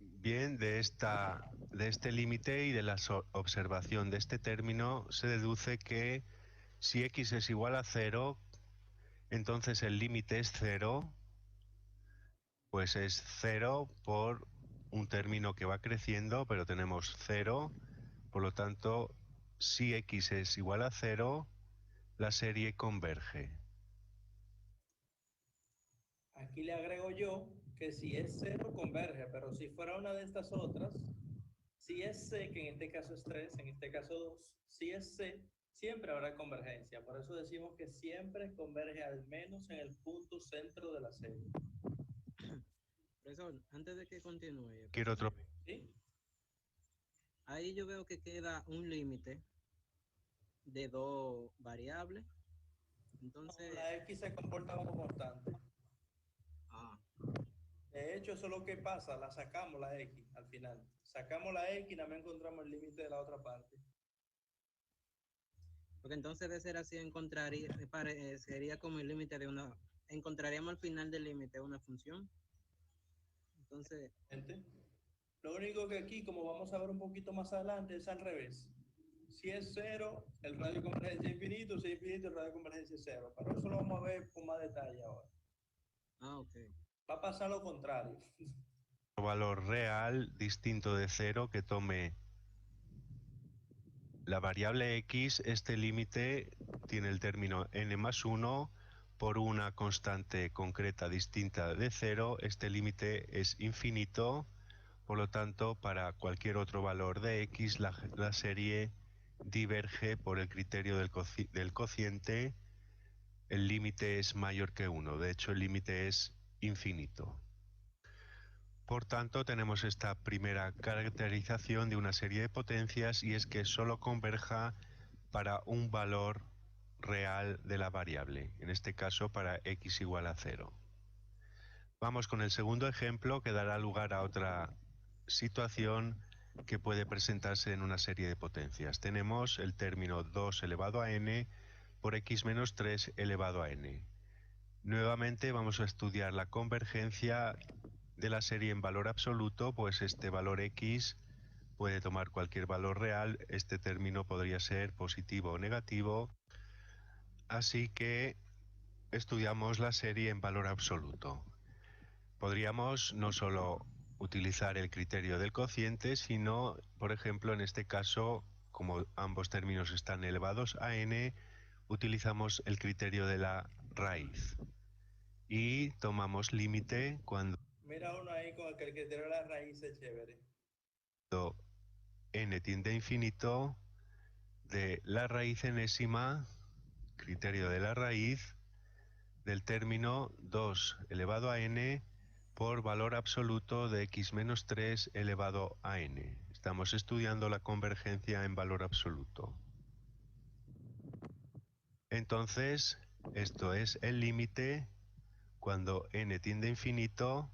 Bien, de este límite y de la observación de este término se deduce que si x es igual a 0, entonces el límite es 0, pues es 0 por un término que va creciendo, pero tenemos 0, por lo tanto, si x es igual a 0, la serie converge. Aquí le agrego yo que si es 0 converge, pero si fuera una de estas otras, si es C, que en este caso es 3, en este caso 2, si es C, siempre habrá convergencia. Por eso decimos que siempre converge al menos en el punto centro de la serie. Profesor, antes de que continúe, Quiero otro. ¿Sí? Ahí yo veo que queda un límite de dos variables. Entonces, No, la X se comporta como constante. ah, De hecho, eso es lo que pasa, la sacamos la X al final. Sacamos la X y nada más encontramos el límite de la otra parte. Porque entonces de ser así sería como el límite de una, encontraríamos al final del límite una función. Entonces, lo único que aquí, como vamos a ver un poquito más adelante, es al revés. Si es 0, el radio de convergencia es infinito, si es infinito, el radio de convergencia es 0. Pero eso lo vamos a ver con más detalle ahora. ok. Va a pasar lo contrario. Un valor real distinto de 0 que tome la variable x, este límite tiene el término n más 1 por una constante concreta distinta de 0. Este límite es infinito, por lo tanto, para cualquier otro valor de x, la serie diverge por el criterio del cociente. El límite es mayor que 1, de hecho el límite es infinito. Por tanto, tenemos esta primera caracterización de una serie de potencias, y es que solo converja para un valor real de la variable, en este caso para x igual a 0. Vamos con el segundo ejemplo, que dará lugar a otra situación que puede presentarse en una serie de potencias. Tenemos el término 2 elevado a n por x menos 3 elevado a n. Nuevamente vamos a estudiar la convergencia de la serie en valor absoluto, pues este valor x puede tomar cualquier valor real. Este término podría ser positivo o negativo, así que estudiamos la serie en valor absoluto. Podríamos no solo utilizar el criterio del cociente, sino, por ejemplo, en este caso, como ambos términos están elevados a n, utilizamos el criterio de la raíz y tomamos límite cuando Mira uno ahí con el que el criterio de la raíz es chévere. n tiende a infinito de la raíz enésima, criterio de la raíz, del término 2 elevado a n por valor absoluto de x menos 3 elevado a n. Estamos estudiando la convergencia en valor absoluto. Entonces, esto es el límite cuando n tiende a infinito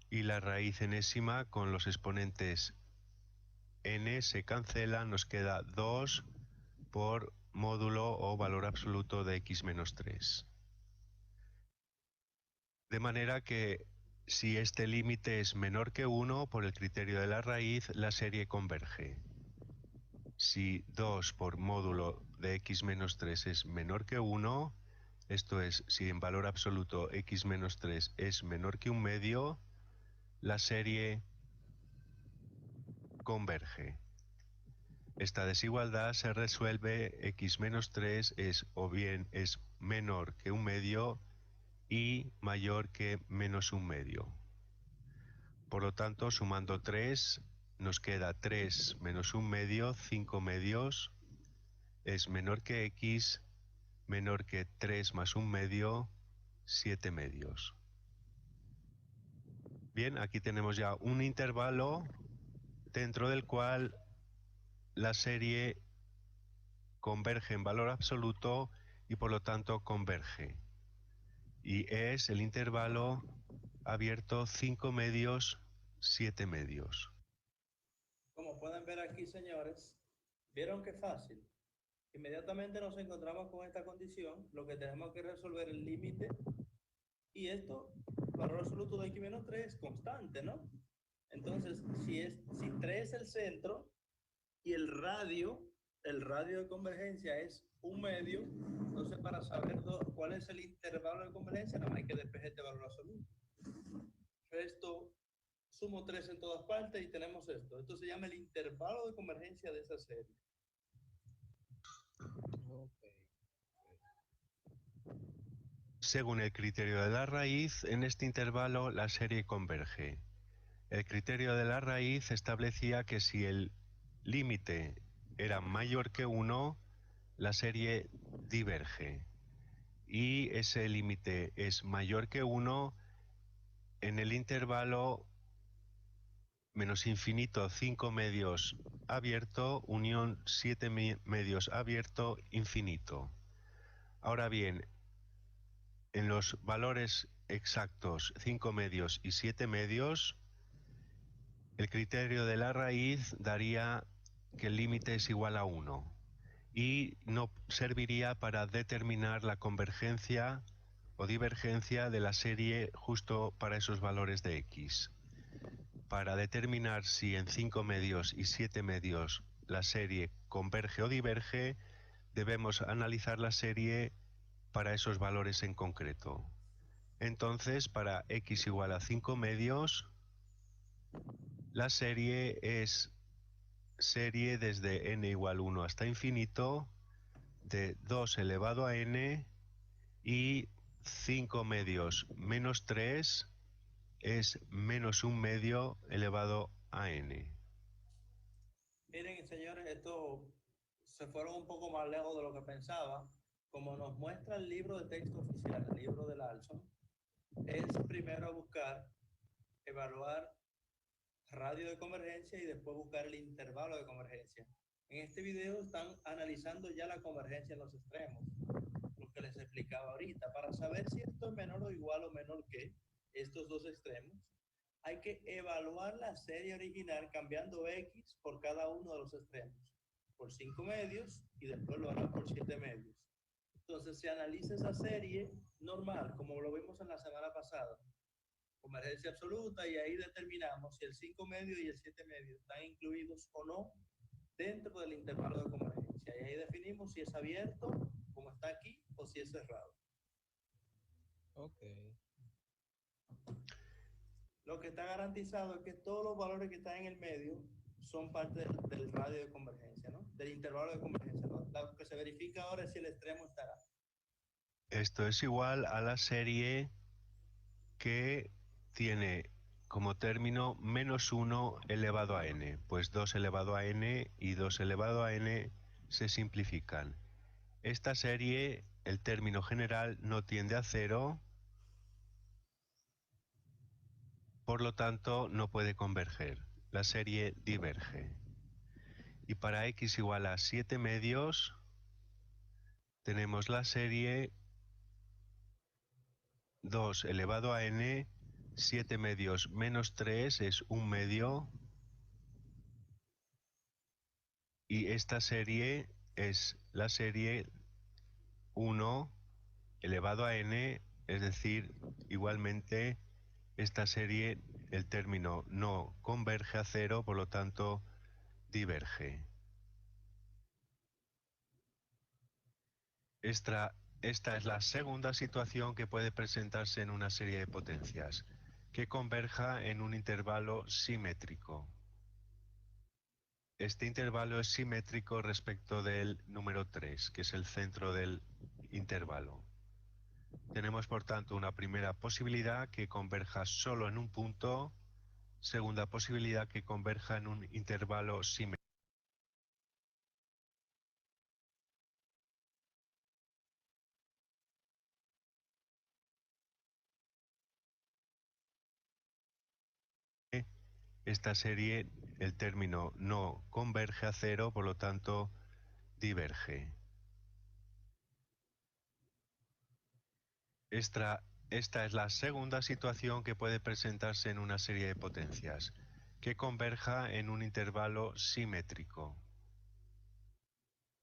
y la raíz enésima con los exponentes n se cancela, nos queda 2 por módulo o valor absoluto de x menos 3. De manera que si este límite es menor que 1, por el criterio de la raíz, la serie converge. Si 2 por módulo de x menos 3 es menor que 1, esto es, si en valor absoluto x menos 3 es menor que 1/2, la serie converge. Esta desigualdad se resuelve, x menos 3 es o bien es menor que 1/2 y mayor que menos 1/2. Por lo tanto, sumando 3, nos queda 3 menos 1/2, 5/2, es menor que x, menor que 3 más 1/2, 7/2. Bien, aquí tenemos ya un intervalo dentro del cual la serie converge en valor absoluto y por lo tanto converge. Y es el intervalo abierto 5/2, 7/2. Como pueden ver aquí, señores, vieron que fácil. Inmediatamente nos encontramos con esta condición, lo que tenemos que resolver el límite, y esto, valor absoluto de x menos 3 es constante, ¿no? Entonces, si 3 es el centro y el radio de convergencia es 1/2, entonces para saber cuál es el intervalo de convergencia, nada más hay que despejar este valor absoluto. Esto, sumo 3 en todas partes y tenemos esto. Esto se llama el intervalo de convergencia de esa serie. Según el criterio de la raíz, en este intervalo la serie converge. El criterio de la raíz establecía que si el límite era mayor que 1, la serie diverge. Y ese límite es mayor que 1 en el intervalo menos infinito 5/2 abierto, unión 7/2 abierto, infinito. Ahora bien, en los valores exactos 5 medios y 7 medios, el criterio de la raíz daría que el límite es igual a 1 y no serviría para determinar la convergencia o divergencia de la serie justo para esos valores de x. Para determinar si en 5 medios y 7 medios la serie converge o diverge, debemos analizar la serie para esos valores en concreto. Entonces, para x igual a 5 medios, la serie es serie desde n igual 1 hasta infinito de 2 elevado a n y 5 medios menos 3 es menos 1 medio elevado a n. Miren, señores, esto se fueron un poco más lejos de lo que pensaba. Como nos muestra el libro de texto oficial, el libro del Alson, es primero buscar, evaluar radio de convergencia y después buscar el intervalo de convergencia. En este video están analizando ya la convergencia en los extremos, lo que les explicaba ahorita. Para saber si esto es menor o igual o menor que estos dos extremos, hay que evaluar la serie original cambiando x por cada uno de los extremos, por 5 medios y después lo harán por 7 medios. Entonces se analiza esa serie normal, como lo vimos en la semana pasada, convergencia absoluta, y ahí determinamos si el 5 medio y el 7 medio están incluidos o no dentro del intervalo de convergencia. Y ahí definimos si es abierto, como está aquí, o si es cerrado. Ok. Lo que está garantizado es que todos los valores que están en el medio son parte del radio de convergencia, ¿no? Del intervalo de convergencia, ¿no? Lo que se verifica ahora es si el extremo estará. Esto es igual a la serie que tiene como término menos 1 elevado a n. Pues 2 elevado a n y 2 elevado a n se simplifican. Esta serie, el término general no tiende a 0, por lo tanto no puede converger. La serie diverge. Y para x igual a 7 medios, tenemos la serie 2 elevado a n, 7 medios menos 3 es 1 medio, y esta serie es la serie 1 elevado a n, es decir, igualmente esta serie, el término no converge a 0, por lo tanto diverge. Esta es la segunda situación que puede presentarse en una serie de potencias, que converja en un intervalo simétrico. Este intervalo es simétrico respecto del número 3, que es el centro del intervalo. Tenemos, por tanto, una primera posibilidad que converja solo en un punto, segunda posibilidad que converja en un intervalo simétrico. Esta serie, el término no converge a 0, por lo tanto diverge. Esta es la segunda situación que puede presentarse en una serie de potencias, que converja en un intervalo simétrico.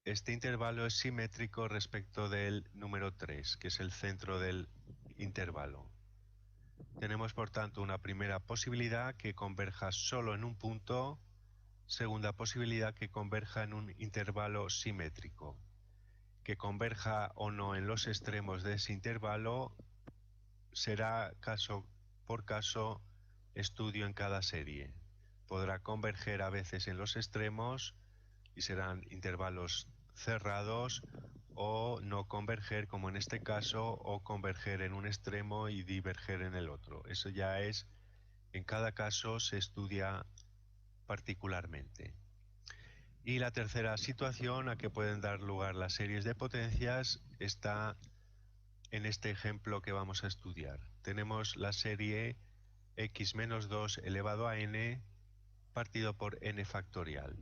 Este intervalo es simétrico respecto del número 3, que es el centro del intervalo. Tenemos, por tanto, una primera posibilidad que converja solo en un punto, segunda posibilidad que converja en un intervalo simétrico. Que converja o no en los extremos de ese intervalo será caso por caso estudio en cada serie. Podrá converger a veces en los extremos y serán intervalos cerrados, o no converger como en este caso, o converger en un extremo y diverger en el otro. Eso ya es, en cada caso se estudia particularmente. Y la tercera situación a que pueden dar lugar las series de potencias está en este ejemplo que vamos a estudiar. Tenemos la serie x menos 2 elevado a n partido por n factorial.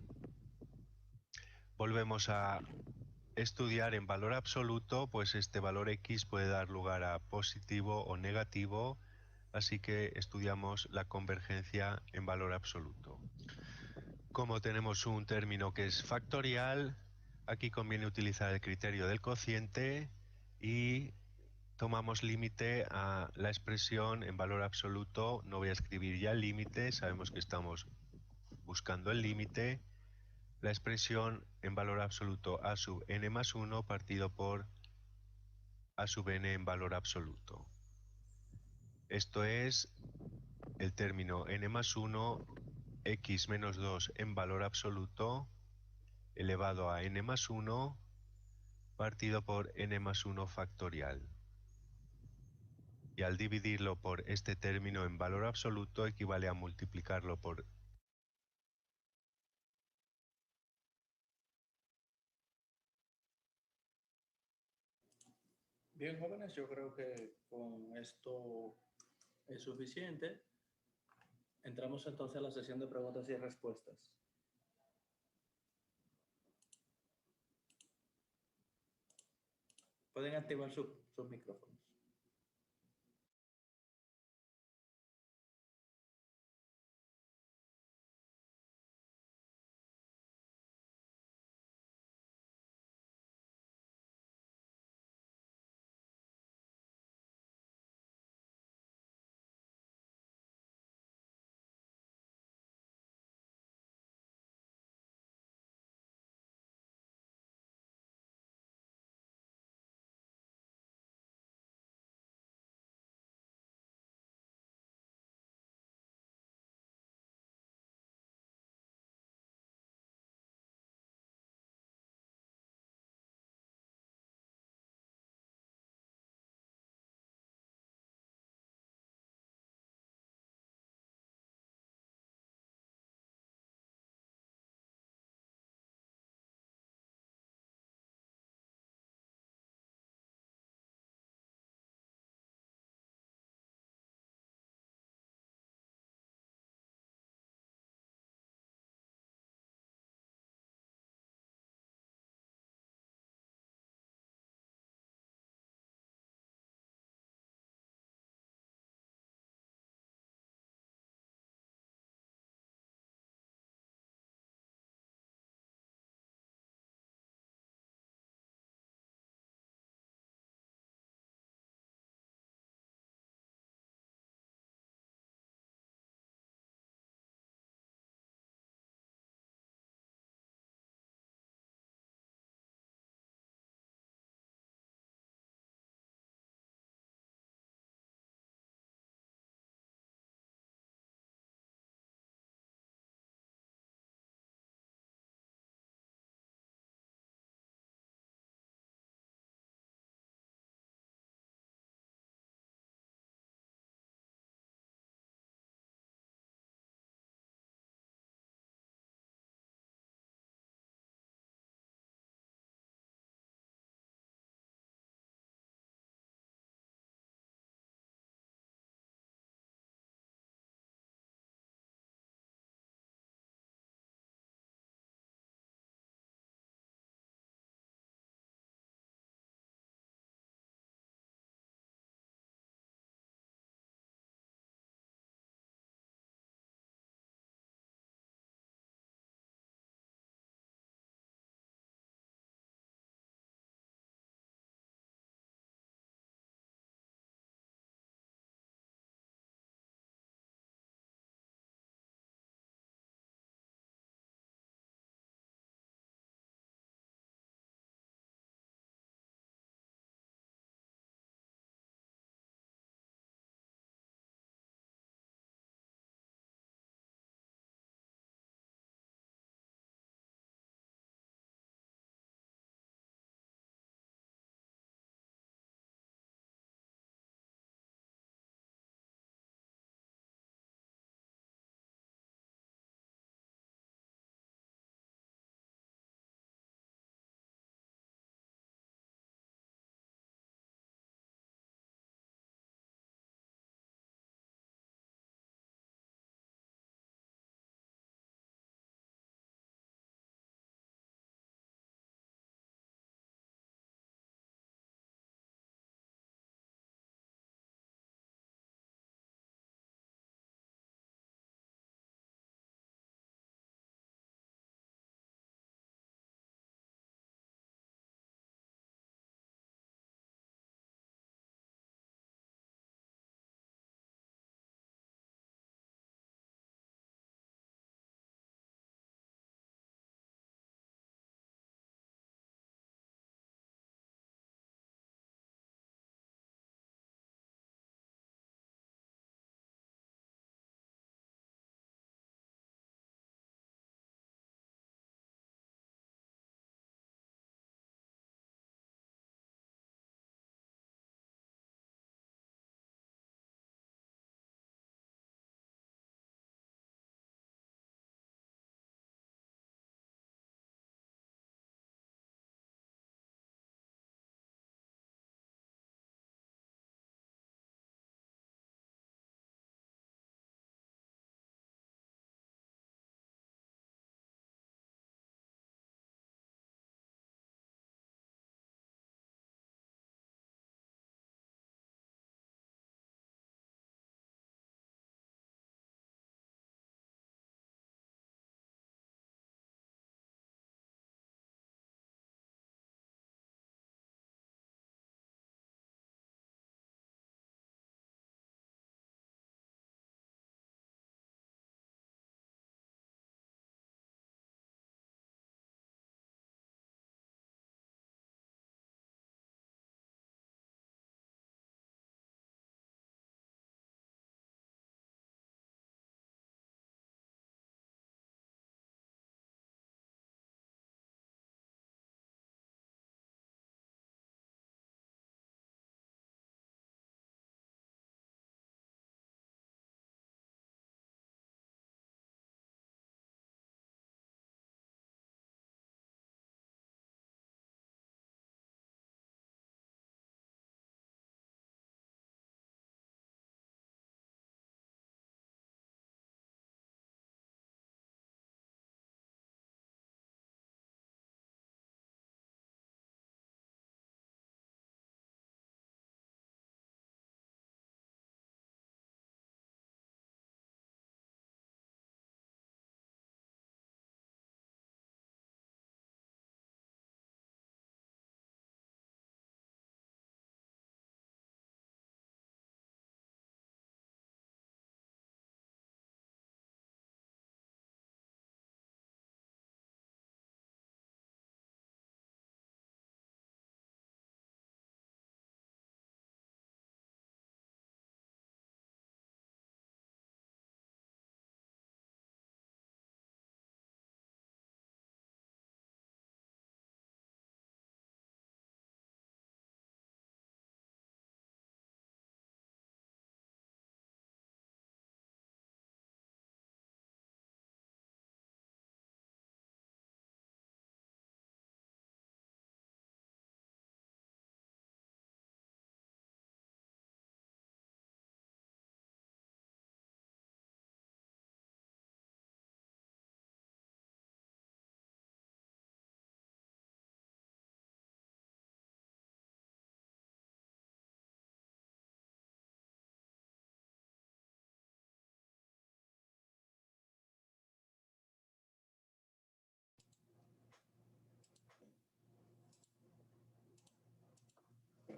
Volvemos a estudiar en valor absoluto, pues este valor X puede dar lugar a positivo o negativo, así que estudiamos la convergencia en valor absoluto. Como tenemos un término que es factorial, aquí conviene utilizar el criterio del cociente y tomamos límite a la expresión en valor absoluto. No voy a escribir ya el límite, sabemos que estamos buscando el límite. La expresión en valor absoluto a sub n más 1 partido por a sub n en valor absoluto. Esto es el término n más 1 x menos 2 en valor absoluto elevado a n más 1 partido por n más 1 factorial. Y al dividirlo por este término en valor absoluto equivale a multiplicarlo por Bien, jóvenes, yo creo que con esto es suficiente. Entramos entonces a la sesión de preguntas y respuestas. Pueden activar sus micrófonos.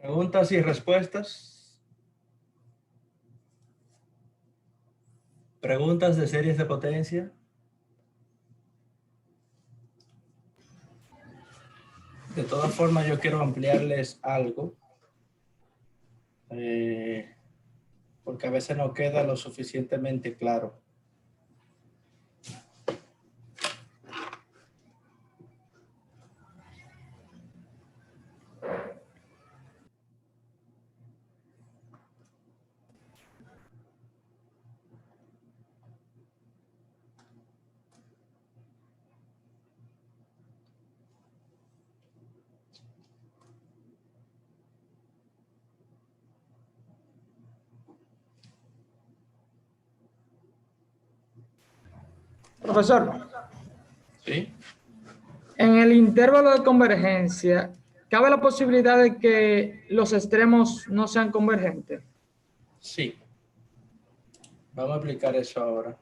Preguntas y respuestas. Preguntas de series de potencia. De todas formas, yo quiero ampliarles algo. Porque a veces no queda lo suficientemente claro. Profesor, ¿Sí? en el intervalo de convergencia, ¿cabe la posibilidad de que los extremos no sean convergentes? Sí. Vamos a aplicar eso ahora.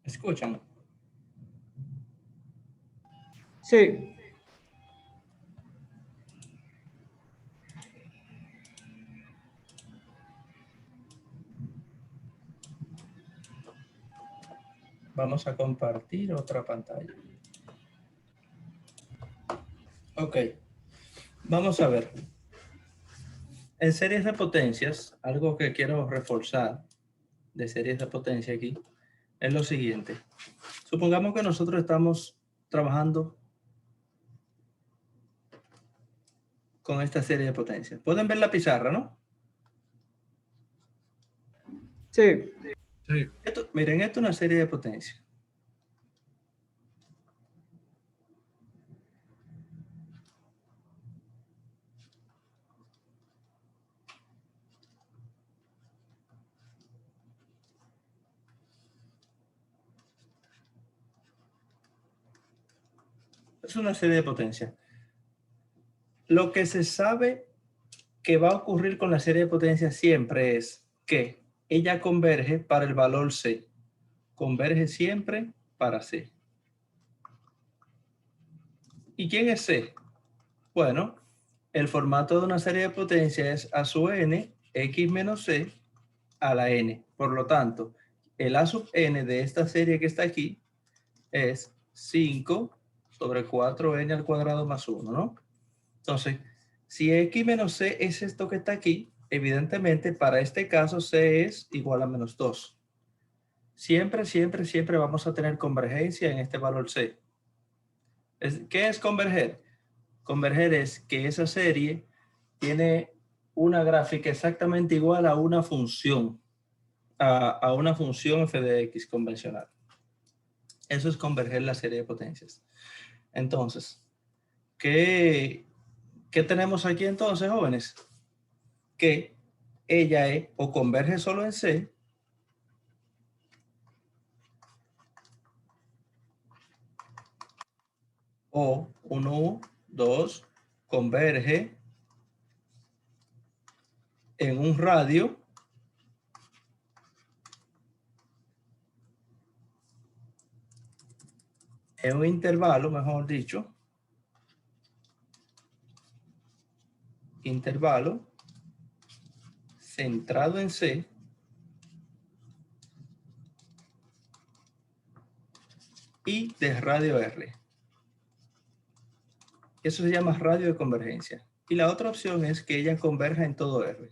¿Escuchan? Sí. Vamos a compartir otra pantalla. Ok. Vamos a ver. En series de potencias, algo que quiero reforzar de series de potencia aquí es lo siguiente. Supongamos que nosotros estamos trabajando con esta serie de potencias. Pueden ver la pizarra, ¿no? Sí. Miren, esto es una serie de potencias. Es una serie de potencias. Lo que se sabe que va a ocurrir con la serie de potencias siempre es que ella converge para el valor C. Converge siempre para C. ¿Y quién es C? Bueno, el formato de una serie de potencias es A sub n, x menos c a la n. Por lo tanto, el A sub n de esta serie que está aquí es 5 sobre 4n al cuadrado más 1, ¿no? Entonces, si x menos c es esto que está aquí, evidentemente para este caso c es igual a menos 2. Siempre, siempre, siempre vamos a tener convergencia en este valor c. ¿Qué es converger? Converger es que esa serie tiene una gráfica exactamente igual a una función, a una función f de x convencional. Eso es converger la serie de potencias. Entonces, ¿qué tenemos aquí entonces, jóvenes? Que ella es o converge solo en C, o 1, 2, converge en un radio en un intervalo, mejor dicho, intervalo centrado en C y de radio R. Eso se llama radio de convergencia. Y la otra opción es que ella converja en todo R.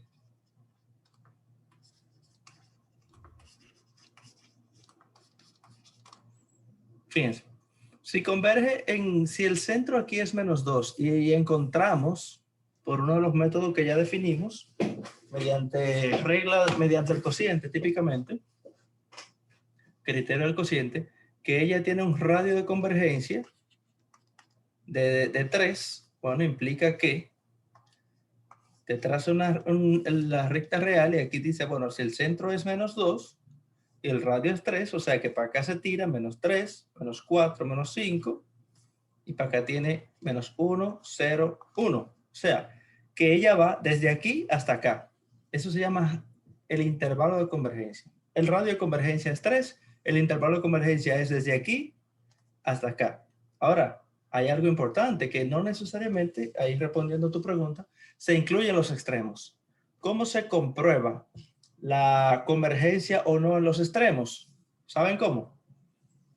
Fíjense, si converge si el centro aquí es menos 2 y encontramos, por uno de los métodos que ya definimos, mediante el cociente típicamente, criterio del cociente, que ella tiene un radio de convergencia de 3, bueno, implica que te traza la recta real y aquí dice, bueno, si el centro es menos 2 y el radio es 3, o sea que para acá se tira menos 3, menos 4, menos 5, y para acá tiene menos 1, 0, 1. O sea, que ella va desde aquí hasta acá. Eso se llama el intervalo de convergencia. El radio de convergencia es 3, el intervalo de convergencia es desde aquí hasta acá. Ahora, hay algo importante que no necesariamente, ahí respondiendo a tu pregunta, se incluyen los extremos. ¿Cómo se comprueba la convergencia o no en los extremos? ¿Saben cómo?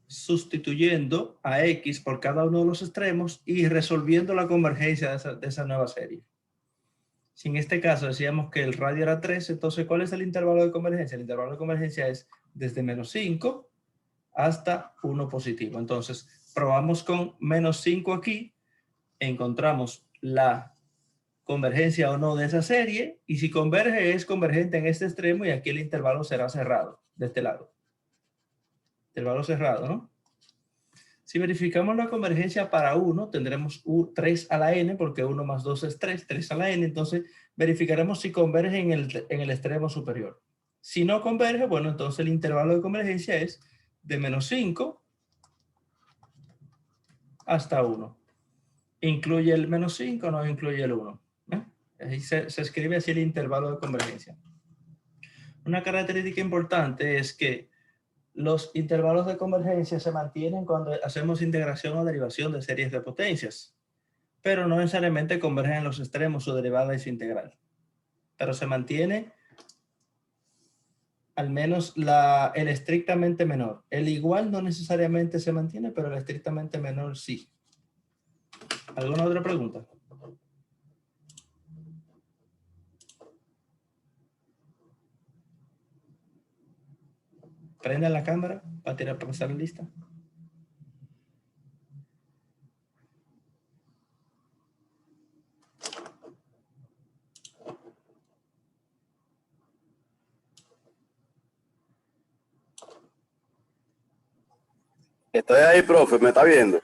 Sustituyendo a X por cada uno de los extremos y resolviendo la convergencia de esa nueva serie. Si en este caso decíamos que el radio era 3, entonces ¿cuál es el intervalo de convergencia? El intervalo de convergencia es desde menos 5 hasta 1 positivo. Entonces, probamos con menos 5 aquí, encontramos la convergencia o no de esa serie, y si converge es convergente en este extremo y aquí el intervalo será cerrado, de este lado. Intervalo cerrado, ¿no? Si verificamos la convergencia para 1, tendremos 3 a la n, porque 1 más 2 es 3, 3 a la n, entonces verificaremos si converge en el extremo superior. Si no converge, bueno, entonces el intervalo de convergencia es de menos 5 hasta 1. ¿Incluye el menos 5 o no incluye el 1? Ahí se escribe así el intervalo de convergencia. Una característica importante es que los intervalos de convergencia se mantienen cuando hacemos integración o derivación de series de potencias, pero no necesariamente convergen en los extremos su derivada y su integral. Pero se mantiene al menos el estrictamente menor. El igual no necesariamente se mantiene, pero el estrictamente menor sí. ¿Alguna otra pregunta? Prendan la cámara para pasar la lista. Estoy ahí, profe, ¿me está viendo?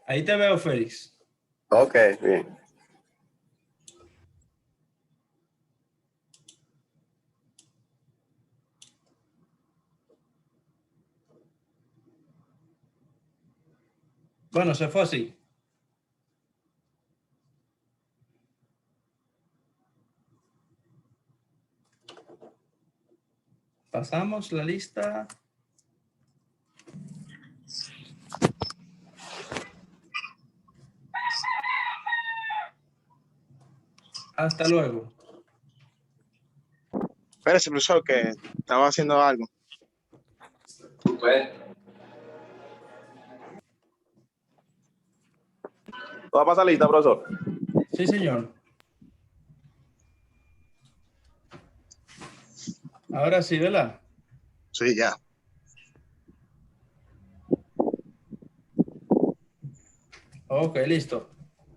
Ahí te veo, Félix. Ok, bien. Bueno, se fue así. Pasamos la lista. Hasta luego. Espérese, profesor, que estaba haciendo algo. ¿Todo pasa lista, profesor? Sí, señor. Ahora sí, ¿verdad? Sí, ya. Ok, listo.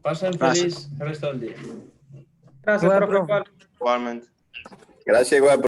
Pasen Gracias. feliz el resto del día. Gracias, Bueno, profe. Igualmente. Gracias, igual.